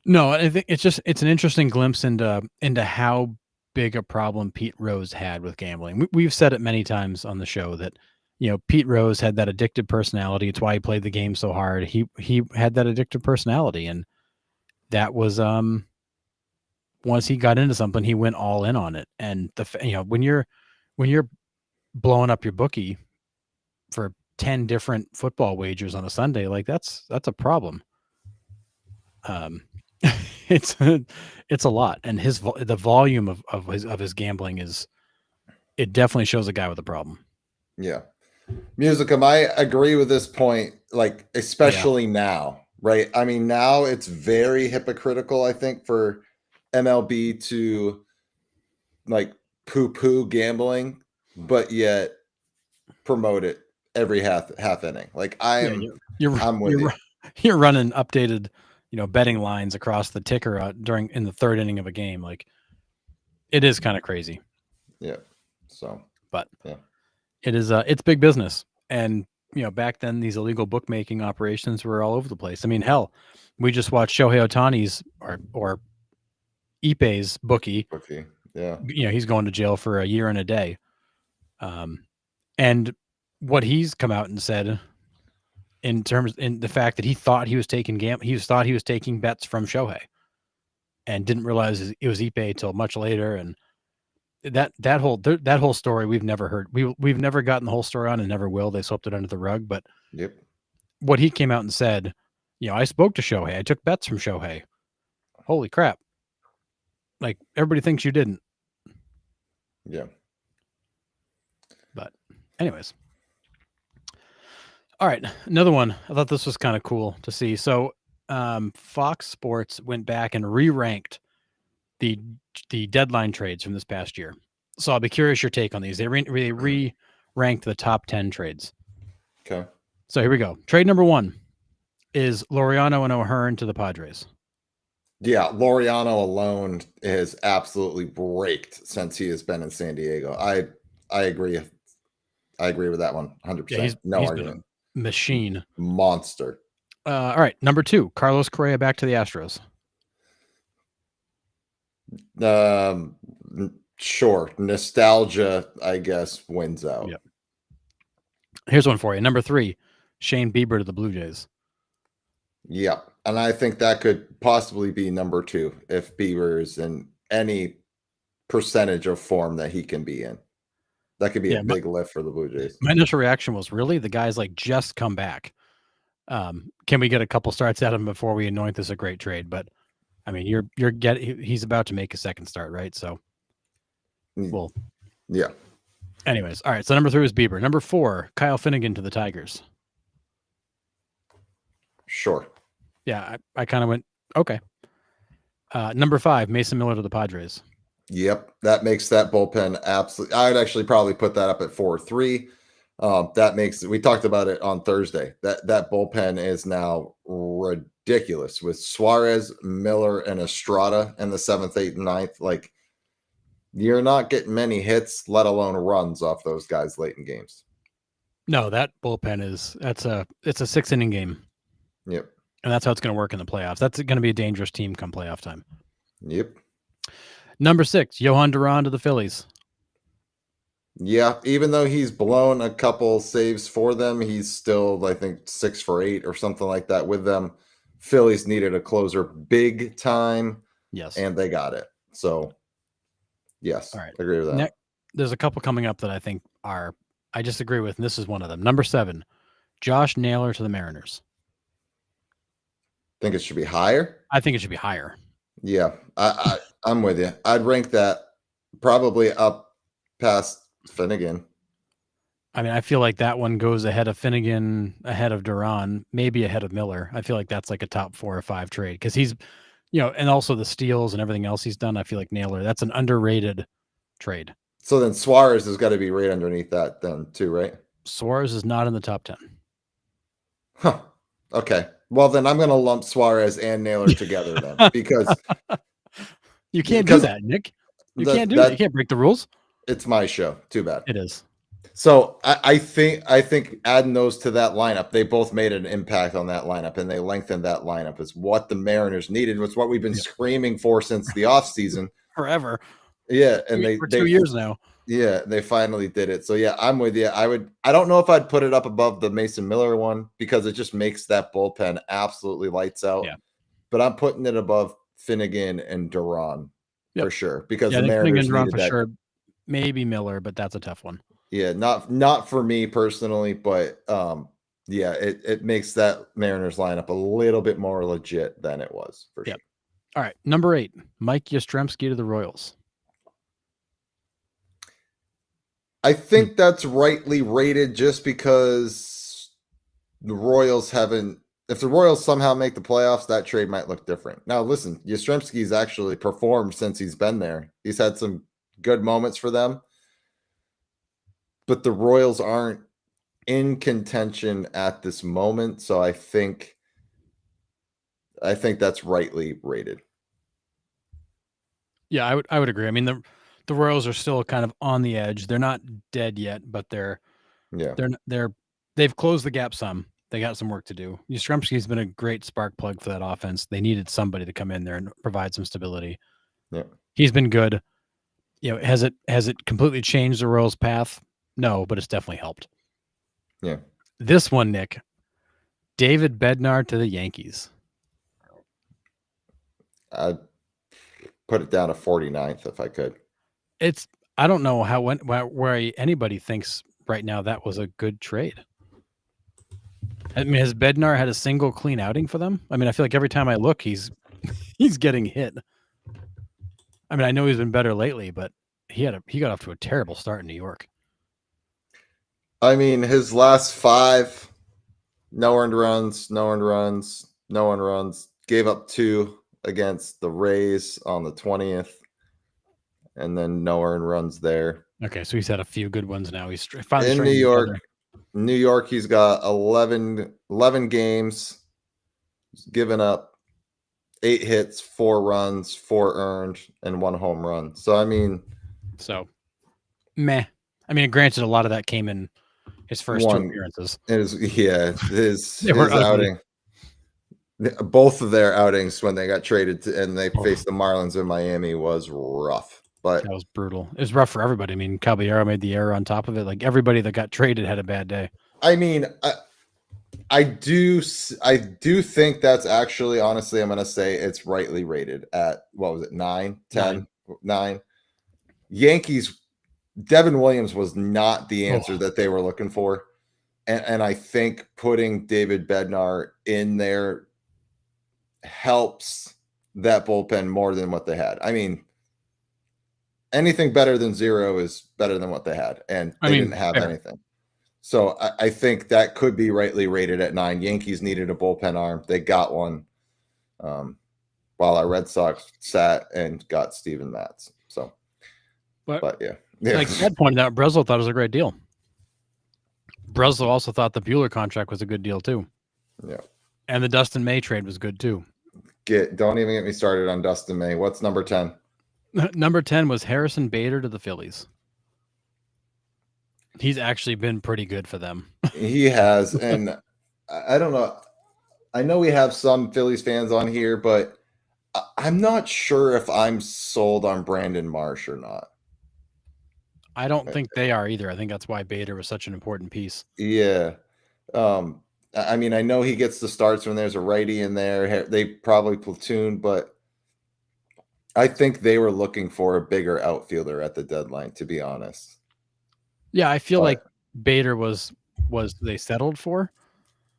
No, I think it's an interesting glimpse into how big a problem Pete Rose had with gambling. We've said it many times on the show that Pete Rose had that addictive personality. It's why he played the game so hard. He had that addictive personality, and that was once he got into something, he went all in on it. And when you're blowing up your bookie for 10 different football wagers on a Sunday, like that's a problem. It's a lot, and the volume of his gambling it definitely shows a guy with a problem. Yeah. Musicum, I agree with this point, like, especially now, right? I mean, now it's very hypocritical, I think, for MLB to like poo-poo gambling, but yet promote it every half inning. Like, I'm with you. You're running updated, betting lines across the ticker in the third inning of a game. Like, it is kind of crazy. Yeah. So, but yeah, it is it's big business. And back then these illegal bookmaking operations were all over the place. I mean, hell, we just watched Shohei Ohtani's or Ipe's bookie. Yeah. He's going to jail for a year and a day. And what he's come out and said in the fact that he thought he was taking bets from Shohei and didn't realize it was Ipe until much later. And that whole story we've never heard. We've never gotten the whole story on and never will. They swept it under the rug. But what he came out and said, I spoke to Shohei. I took bets from Shohei. Holy crap. Like, everybody thinks you didn't. Yeah. But anyways. All right. Another one. I thought this was kind of cool to see. So Fox Sports went back and re-ranked the deadline trades from this past year. So I'll be curious your take on these. They re-ranked the top 10 trades. Okay. So here we go. Trade number 1 is Laureano and O'Hearn to the Padres. Yeah, Laureano alone has absolutely braked since he has been in San Diego. I agree. I agree with that one 100%. Yeah, he's argument. Been a machine. Monster. All right. Number 2, Carlos Correa back to the Astros. Sure. Nostalgia, I guess, wins out. Yep. Here's one for you. Number 3, Shane Bieber to the Blue Jays. Yeah. And I think that could possibly be number 2 if Bieber is in any percentage of form that he can be in. That could be a big lift for the Blue Jays. My initial reaction was, really? The guy's like just come back. Can we get a couple starts at him before we anoint this a great trade? But I mean, he's about to make a second start, right? So, well, yeah. Anyways, all right. So number 3 was Bieber. Number 4, Kyle Finnegan to the Tigers. Sure. Yeah, I kind of went okay. Number 5, Mason Miller to the Padres. Yep, that makes that bullpen absolutely. I'd actually probably put that up at 4-3. That makes we talked about it on Thursday. That bullpen is now ridiculous with Suarez, Miller, and Estrada in the 7th, 8th, and 9th. Like, you're not getting many hits, let alone runs off those guys late in games. No, that bullpen it's a 6-inning game. Yep. And that's how it's going to work in the playoffs. That's going to be a dangerous team come playoff time. Yep. Number 6, Johan Duran to the Phillies. Yeah, even though he's blown a couple saves for them, he's still, I think, 6 for 8 or something like that with them. Phillies needed a closer big time. Yes. And they got it. So, yes, all right. I agree with that. There's a couple coming up that I think I disagree with, and this is one of them. Number 7, Josh Naylor to the Mariners. Think it should be higher? I think it should be higher. Yeah, I'm with you. I'd rank that probably up past Finnegan. I mean, I feel like that one goes ahead of Finnegan, ahead of Duran, maybe ahead of Miller. I feel like that's like a top 4 or 5 trade because he's, and also the steals and everything else he's done. I feel like Naylor, that's an underrated trade. So then Suarez has got to be right underneath that then too, right? Suarez is not in the top 10. Huh. Okay. Well, then I'm going to lump Suarez and Naylor together then because you can't do that, Nick. You can't do that. You can't break the rules. It's my show. Too bad. It is. So I think adding those to that lineup, they both made an impact on that lineup, and they lengthened that lineup. Is what the Mariners needed. It's what we've been screaming for since the offseason. Forever. Yeah, and for 2 years now. Yeah, they finally did it. So yeah, I'm with you. I don't know if I'd put it up above the Mason Miller one because it just makes that bullpen absolutely lights out. Yeah. But I'm putting it above Finnegan and Duran for sure because the Mariners needed for that. sure. Maybe Miller, but that's a tough one. Yeah, not for me personally, but yeah, it makes that Mariners lineup a little bit more legit than it was for sure. All right, number 8, Mike Yastrzemski to the Royals. I think that's rightly rated just because the Royals haven't. If the Royals somehow make the playoffs, that trade might look different. Now, listen, Yastrzemski's actually performed since he's been there. He's had some good moments for them, but the Royals aren't in contention at this moment. So I think that's rightly rated. Yeah, I would agree. I mean, the Royals are still kind of on the edge. They're not dead yet, but they've closed the gap some. They got some work to do. Yastrzemski's been a great spark plug for that offense. They needed somebody to come in there and provide some stability. Yeah. He's been good. You know, has it completely changed the Royals' path? No, but it's definitely helped. Yeah. This one, Nick, David Bednar to the Yankees. I'd put it down to 49th if I could. I don't know where anybody thinks right now that was a good trade. I mean, has Bednar had a single clean outing for them? I mean, I feel like every time I look, he's getting hit. I mean, I know he's been better lately, but he got off to a terrible start in New York. I mean, his last 5, no earned runs. Gave up 2 against the Rays on the 20th, and then no earned runs there. Okay, so he's had a few good ones now. He's finally in New York. New York, he's got 11 games. He's given up 8 hits, 4 runs, 4 earned, and 1 home run. So I mean, meh. I mean, granted, a lot of that came in his first 2 appearances. His outing. Both of their outings when they got traded and they faced the Marlins in Miami was rough. But that was brutal. It was rough for everybody. I mean, Caballero made the error on top of it. Like everybody that got traded had a bad day. I mean, I do think that's actually, honestly, I'm going to say it's rightly rated at, what was it, 9, 10, 9. Yankees, Devin Williams was not the answer that they were looking for. And I think putting David Bednar in there helps that bullpen more than what they had. I mean, anything better than 0 is better than what they had. And they didn't have anything. So I think that could be rightly rated at 9. Yankees needed a bullpen arm. They got one while our Red Sox sat and got Steven Matz. So, but yeah. Like Ed pointed out, Breslow thought it was a great deal. Breslow also thought the Buehler contract was a good deal too. Yeah. And the Dustin May trade was good too. Don't even get me started on Dustin May. What's number 10? Number 10 was Harrison Bader to the Phillies. He's actually been pretty good for them. He has. And I don't know. I know we have some Phillies fans on here, but I'm not sure if I'm sold on Brandon Marsh or not. I don't think they are either. I think that's why Bader was such an important piece. Yeah. I mean, I know he gets the starts when there's a righty in there. They probably platoon, but I think they were looking for a bigger outfielder at the deadline, to be honest. Yeah, I feel like Bader was they settled for.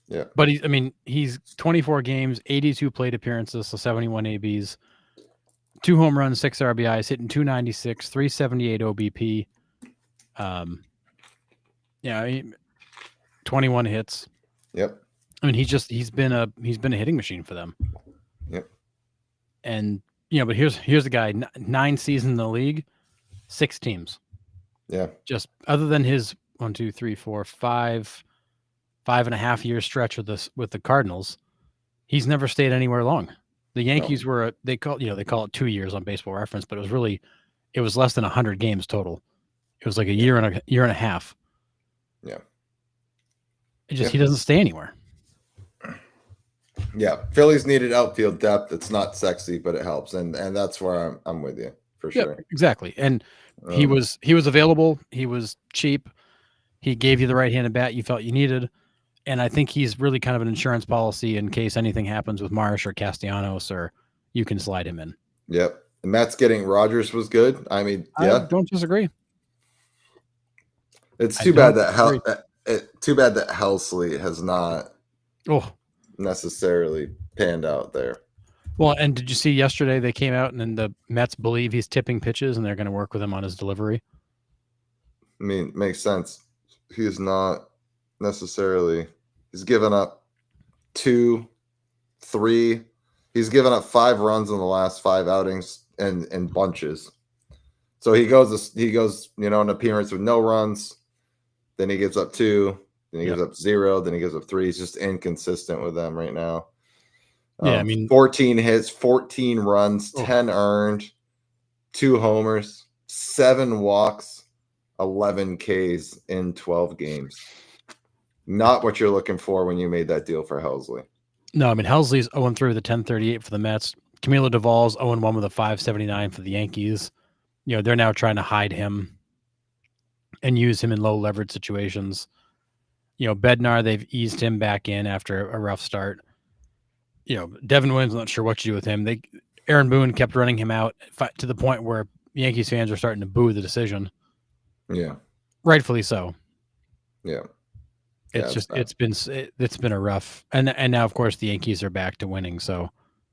Yeah. But he's 24 games, 82 plate appearances, so 71 ABs, 2 home runs, 6 RBIs, hitting 296, 378 OBP. 21 hits. Yep. I mean, he's been a hitting machine for them. Yep. And but here's the guy, 9 seasons in the league, 6 teams. Yeah. Just other than his 1, 2, 3, 4, 5 and a half year stretch with the Cardinals, he's never stayed anywhere long. The Yankees they call it 2 years on Baseball Reference, but it was really it was less than 100 games total. It was like a Yeah. year and a half. Yeah. He doesn't stay anywhere. Yeah. Phillies needed outfield depth. It's not sexy, but it helps, and that's where I'm with you for Yep, sure. exactly. And he Um, was available. He was cheap. He gave you the right-handed bat you felt you needed. And I think he's really kind of an insurance policy in case anything happens with Marsh or Castellanos, or you can slide him in. yep. And Matt's getting Rogers was good. I mean, I yeah. don't disagree. It's I too bad don't that disagree. too bad that Helsley has not Oh, necessarily panned out there. well, and did you see yesterday they came out and then the Mets believe he's tipping pitches and they're going to work with him on his delivery? I mean, makes sense. He's not necessarily. He's given up 2, 3. He's given up 5 runs in the last 5 outings and in bunches. So he goes, an appearance with no runs. Then he gives up 2. Then he gives up 0. Then he gives up 3. He's just inconsistent with them right now. Yeah, I mean, 14 hits, 14 runs, 10 earned, 2 homers, 7 walks, 11 Ks in 12 games. Not what you're looking for when you made that deal for Helsley. no, I mean, Helsley's 0-3 with a 10.38 for the Mets. Camilo Duvall's 0-1 with a 5.79 for the Yankees. They're now trying to hide him and use him in low leverage situations. Bednar, they've eased him back in after a rough start. Devin Williams, not sure what to do with him. Aaron Boone kept running him out to the point where Yankees fans are starting to boo the decision. Yeah. Rightfully so. Yeah. It's been a rough, and now of course the Yankees are back to winning. So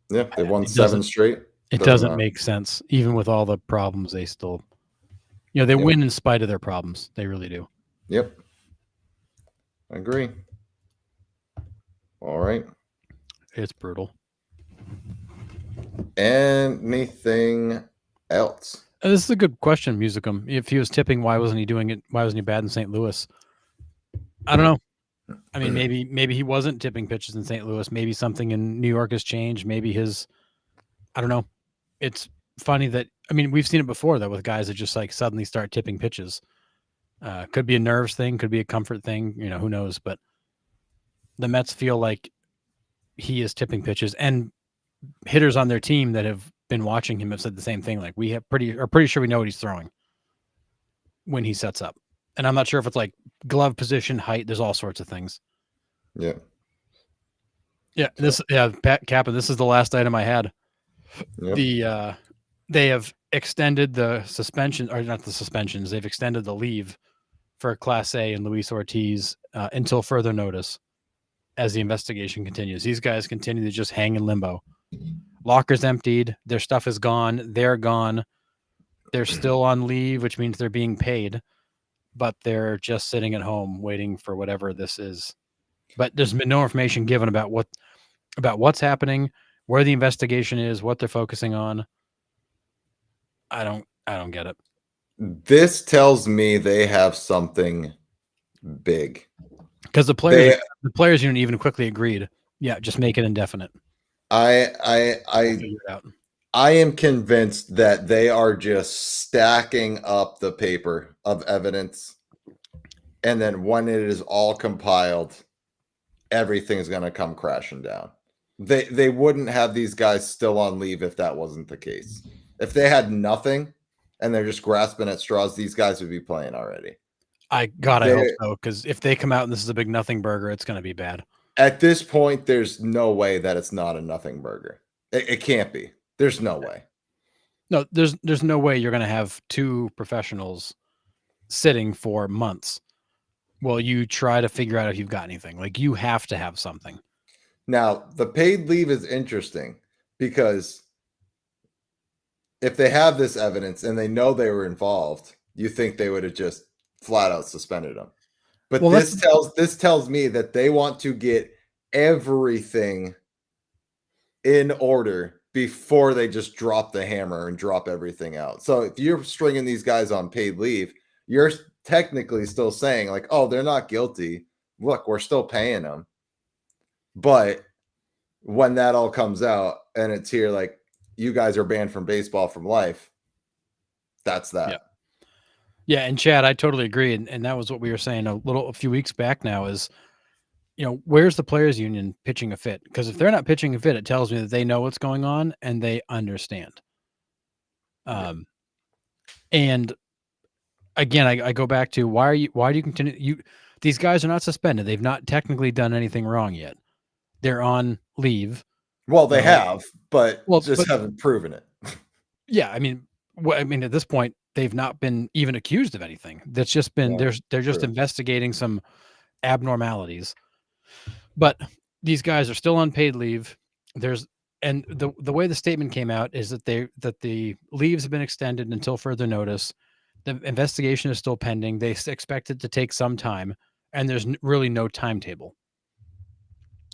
yeah, they won 7 straight. It doesn't make sense, even with all the problems. They still, they win in spite of their problems. They really do. Yep. I agree. All right. It's brutal. Anything else? This is a good question, Musicum. If he was tipping, why wasn't he doing it? Why wasn't he bad in St. Louis? I don't know. I mean, maybe he wasn't tipping pitches in St. Louis. Maybe something in New York has changed. Maybe I don't know. It's funny that, I mean, we've seen it before though with guys that just like suddenly start tipping pitches. Could be a nerves thing, could be a comfort thing. Who knows? But the Mets feel like he is tipping pitches, and hitters on their team that have been watching him have said the same thing. Like, we are pretty sure we know what he's throwing when he sets up. And I'm not sure if it's like glove position, height. There's all sorts of things. Yeah. Pat Kappa, this is the last item I had. Yep. They have extended the suspension, or not the suspensions. They've extended the leave for Class A and Luis Ortiz until further notice as the investigation continues. These guys continue to just hang in limbo. Lockers emptied. Their stuff is gone. They're gone. They're still on leave, which means they're being paid, but they're just sitting at home waiting for whatever this is. But there's been no information given about what's happening, where the investigation is, what they're focusing on. I don't get it. This tells me they have something big. Because the players union even quickly agreed. Yeah, just make it indefinite. I am convinced that they are just stacking up the paper of evidence, and then when it is all compiled, everything's going to come crashing down. They wouldn't have these guys still on leave if that wasn't the case. If they had nothing and they're just grasping at straws, these guys would be playing already. I hope so, because if they come out and this is a big nothing burger, it's going to be bad. At this point, there's no way that it's not a nothing burger. It can't be. There's no way. No, there's no way you're going to have 2 professionals sitting for months. Well, you try to figure out if you've got anything. Like, you have to have something. Now, the paid leave is interesting because if they have this evidence and they know they were involved, you think they would have just flat out suspended them. But this tells me that they want to get everything in order before they just drop the hammer and drop everything out. So if you're stringing these guys on paid leave, you're technically still saying like, oh, they're not guilty. Look, we're still paying them. But when that all comes out and it's here, like, you guys are banned from baseball from life, That's that. Yeah. Yeah, and Chad, I totally agree, and that was what we were saying a few weeks back now is, where's the players union pitching a fit? Because if they're not pitching a fit, it tells me that they know what's going on and they understand. Yeah. And again, I go back to why do you continue these guys are not suspended. They've not technically done anything wrong yet. They're on leave. Well, they They're on have, but well, just but haven't proven it. yeah, I mean at this point they've not been even accused of anything. That's just been Yeah, they're just true. investigating some abnormalities. But these guys are still on paid leave. There's and the way the statement came out is that the leaves have been extended until further notice. The investigation is still pending. They expect it to take some time, and there's really no timetable.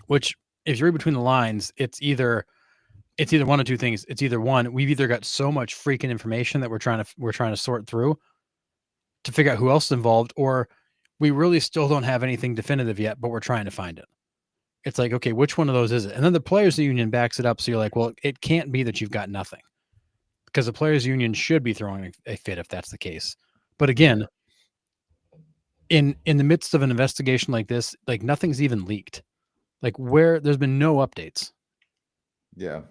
Which, if you read between the lines, it's either one of two things. It's either one, we've either got so much freaking information that we're trying to sort through to figure out who else is involved, or we really still don't have anything definitive yet, but we're trying to find it. It's like, okay, which one of those is it? And then the players union backs it up. So you're like, well, it can't be that you've got nothing, because the players union should be throwing a fit if that's the case. But again, in the midst of an investigation like this, like nothing's even leaked. Like where there's been no updates. Yeah.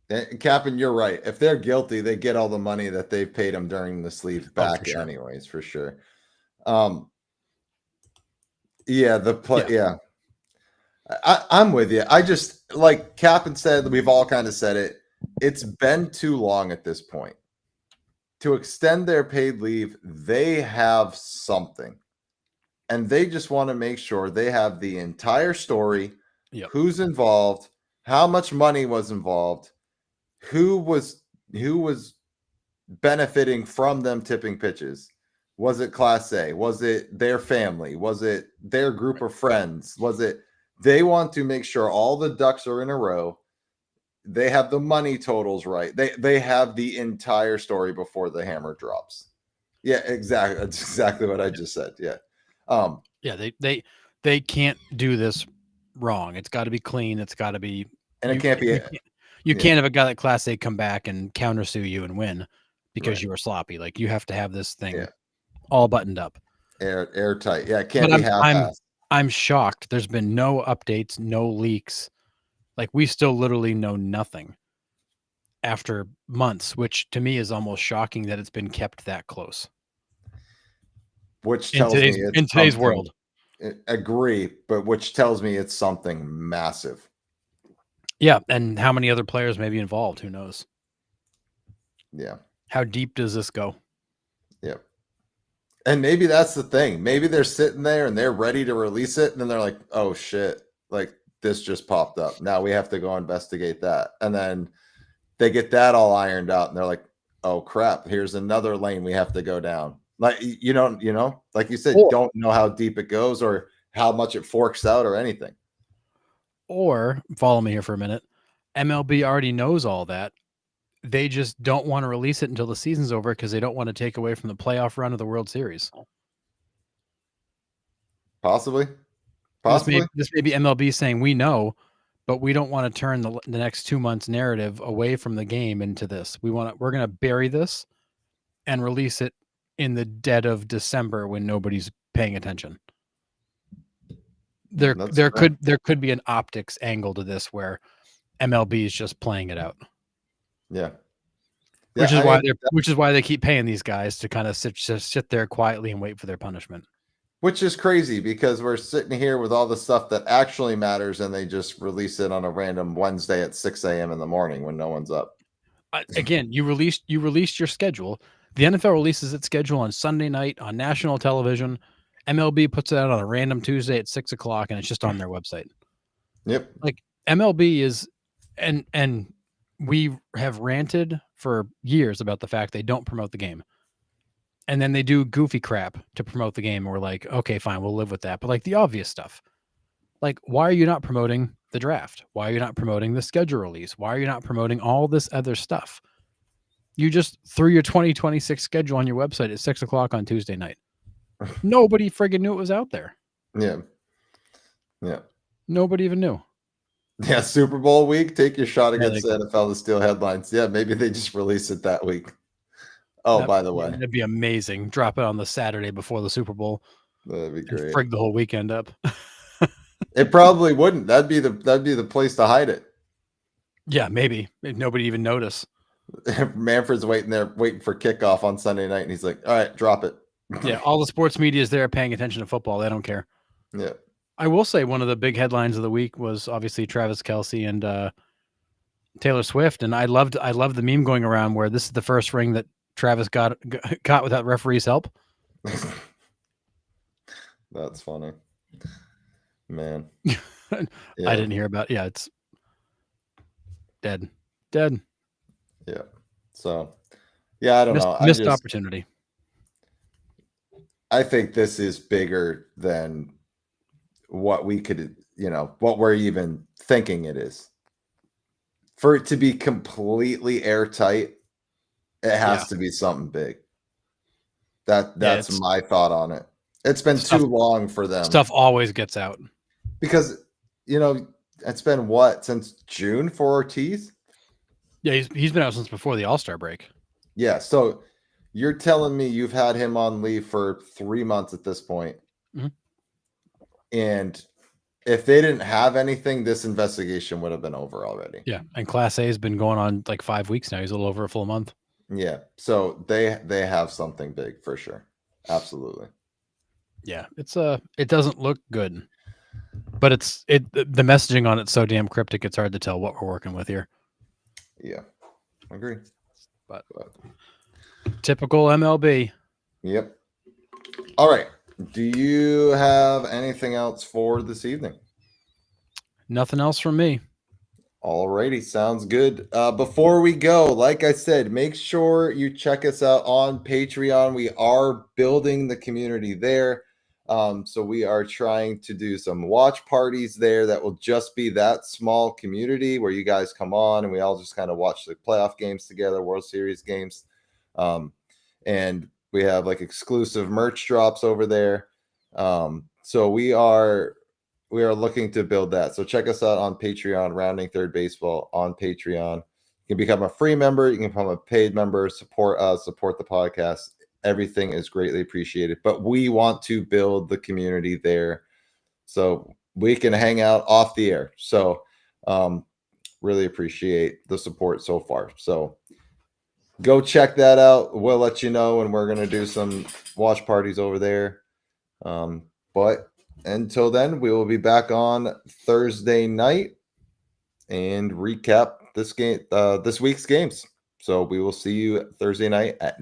And Captain, you're right. If they're guilty, they get all the money that they've paid them during the sleeve back, For sure. anyways, for sure. Yeah, yeah. I'm with you. I just, like Captain said, we've all kind of said it. It's been too long at this point. To extend their paid leave, they have something. And they just want to make sure they have the entire story, who's involved, how much money was involved, who was benefiting from them tipping pitches. Was it Class A? Was it their family? Was it their group of friends? They want to make sure all the ducks are in a row. They have the money totals right. They have the entire story before the hammer drops. Yeah, exactly. That's exactly what I just said. Yeah. Yeah, they can't do this wrong. It's got to be clean. It's got to be, and it can't be. You can't have a guy like Class A come back and countersue you and win because you were sloppy. Like you have to have this thing all buttoned up, airtight. Yeah, it can't be half-assed. I'm shocked. There's been no updates, no leaks. Like we still literally know nothing after months, which to me is almost shocking that it's been kept that close. Which tells me it's in today's world. Agree, but which tells me it's something massive. Yeah, and how many other players may be involved? Who knows? Yeah. How deep does this go? Yeah. And maybe that's the thing. Maybe they're sitting there and they're ready to release it, and then they're like, "Oh shit! Like this just popped up. Now we have to go investigate that." And then they get that all ironed out, and they're like, "Oh crap! Here's another lane we have to go down." Like like you said, don't know how deep it goes or how much it forks out or anything. Or follow me here for a minute. MLB already knows all that. They just don't want to release it until the season's over because they don't want to take away from the playoff run of the World Series. Possibly. This may be MLB saying we know, but we don't want to turn the next 2 months narrative away from the game into this. We're going to bury this and release it in the dead of December when nobody's paying attention. There could be an optics angle to this where MLB is just playing it out. Yeah. Which is why they keep paying these guys to kind of sit there quietly and wait for their punishment. Which is crazy because we're sitting here with all the stuff that actually matters, and they just release it on a random Wednesday at 6 a.m. in the morning when no one's up. Again, you released your schedule. The NFL releases its schedule on Sunday night on national television. MLB puts it out on a random Tuesday at 6 o'clock, and it's just on their website. Yep. Like MLB is, and we have ranted for years about the fact they don't promote the game. And then they do goofy crap to promote the game. And we're like, okay, fine, we'll live with that. But like the obvious stuff, like why are you not promoting the draft? Why are you not promoting the schedule release? Why are you not promoting all this other stuff? You just threw your 2026 schedule on your website at 6 o'clock on Tuesday night. Nobody friggin' knew it was out there. Yeah. Yeah. Nobody even knew. Yeah, Super Bowl week, take your shot against the NFL to steal headlines. Yeah, maybe they just release it that week. Oh, by the way, That'd be amazing. Drop it on the Saturday before the Super Bowl that'd be and great. frig the whole weekend up. It probably wouldn't. That'd be the place to hide it. Yeah, maybe. Nobody even notice. Manfred's waiting for kickoff on Sunday night, and he's like, "All right, drop it." Yeah, all the sports media is there paying attention to football. They don't care. Yeah. I will say one of the big headlines of the week was obviously Travis Kelce and Taylor Swift, and I loved the meme going around where this is the first ring that Travis got without referee's help. That's funny, man. I Yeah, didn't hear about. Yeah, it's dead. yeah. So, yeah, I don't know. Missed opportunity. I think this is bigger than what we could, what we're even thinking it is. For it to be completely airtight, it has to be something big. That's my thought on it. It's been too long for them. Stuff always gets out. Because, it's been what, since June for Ortiz? Yeah, he's been out since before the All-Star break. Yeah, so you're telling me you've had him on leave for 3 months at this point. Mm-hmm. And if they didn't have anything, this investigation would have been over already. Yeah, and Class A has been going on like 5 weeks now. He's a little over a full month. Yeah, so they have something big for sure. Absolutely. Yeah, it doesn't look good, but the messaging on it's so damn cryptic. It's hard to tell what we're working with here. Yeah, I agree. But typical MLB. Yep. All right. Do you have anything else for this evening? Nothing else from me. Alrighty, sounds good. Before we go, like I said, make sure you check us out on Patreon. We are building the community there. So we are trying to do some watch parties there that will just be that small community where you guys come on and we all just kind of watch the playoff games together, World Series games. And we have like exclusive merch drops over there. So we are looking to build that. So check us out on Patreon, Rounding Third Baseball on Patreon. You can become a free member. You can become a paid member, support us, support the podcast. Everything is greatly appreciated. But we want to build the community there so we can hang out off the air. So really appreciate the support so far. So go check that out. We'll let you know, and we're going to do some watch parties over there. But until then, we will be back on Thursday night and recap this week's games. So we will see you Thursday night at 9.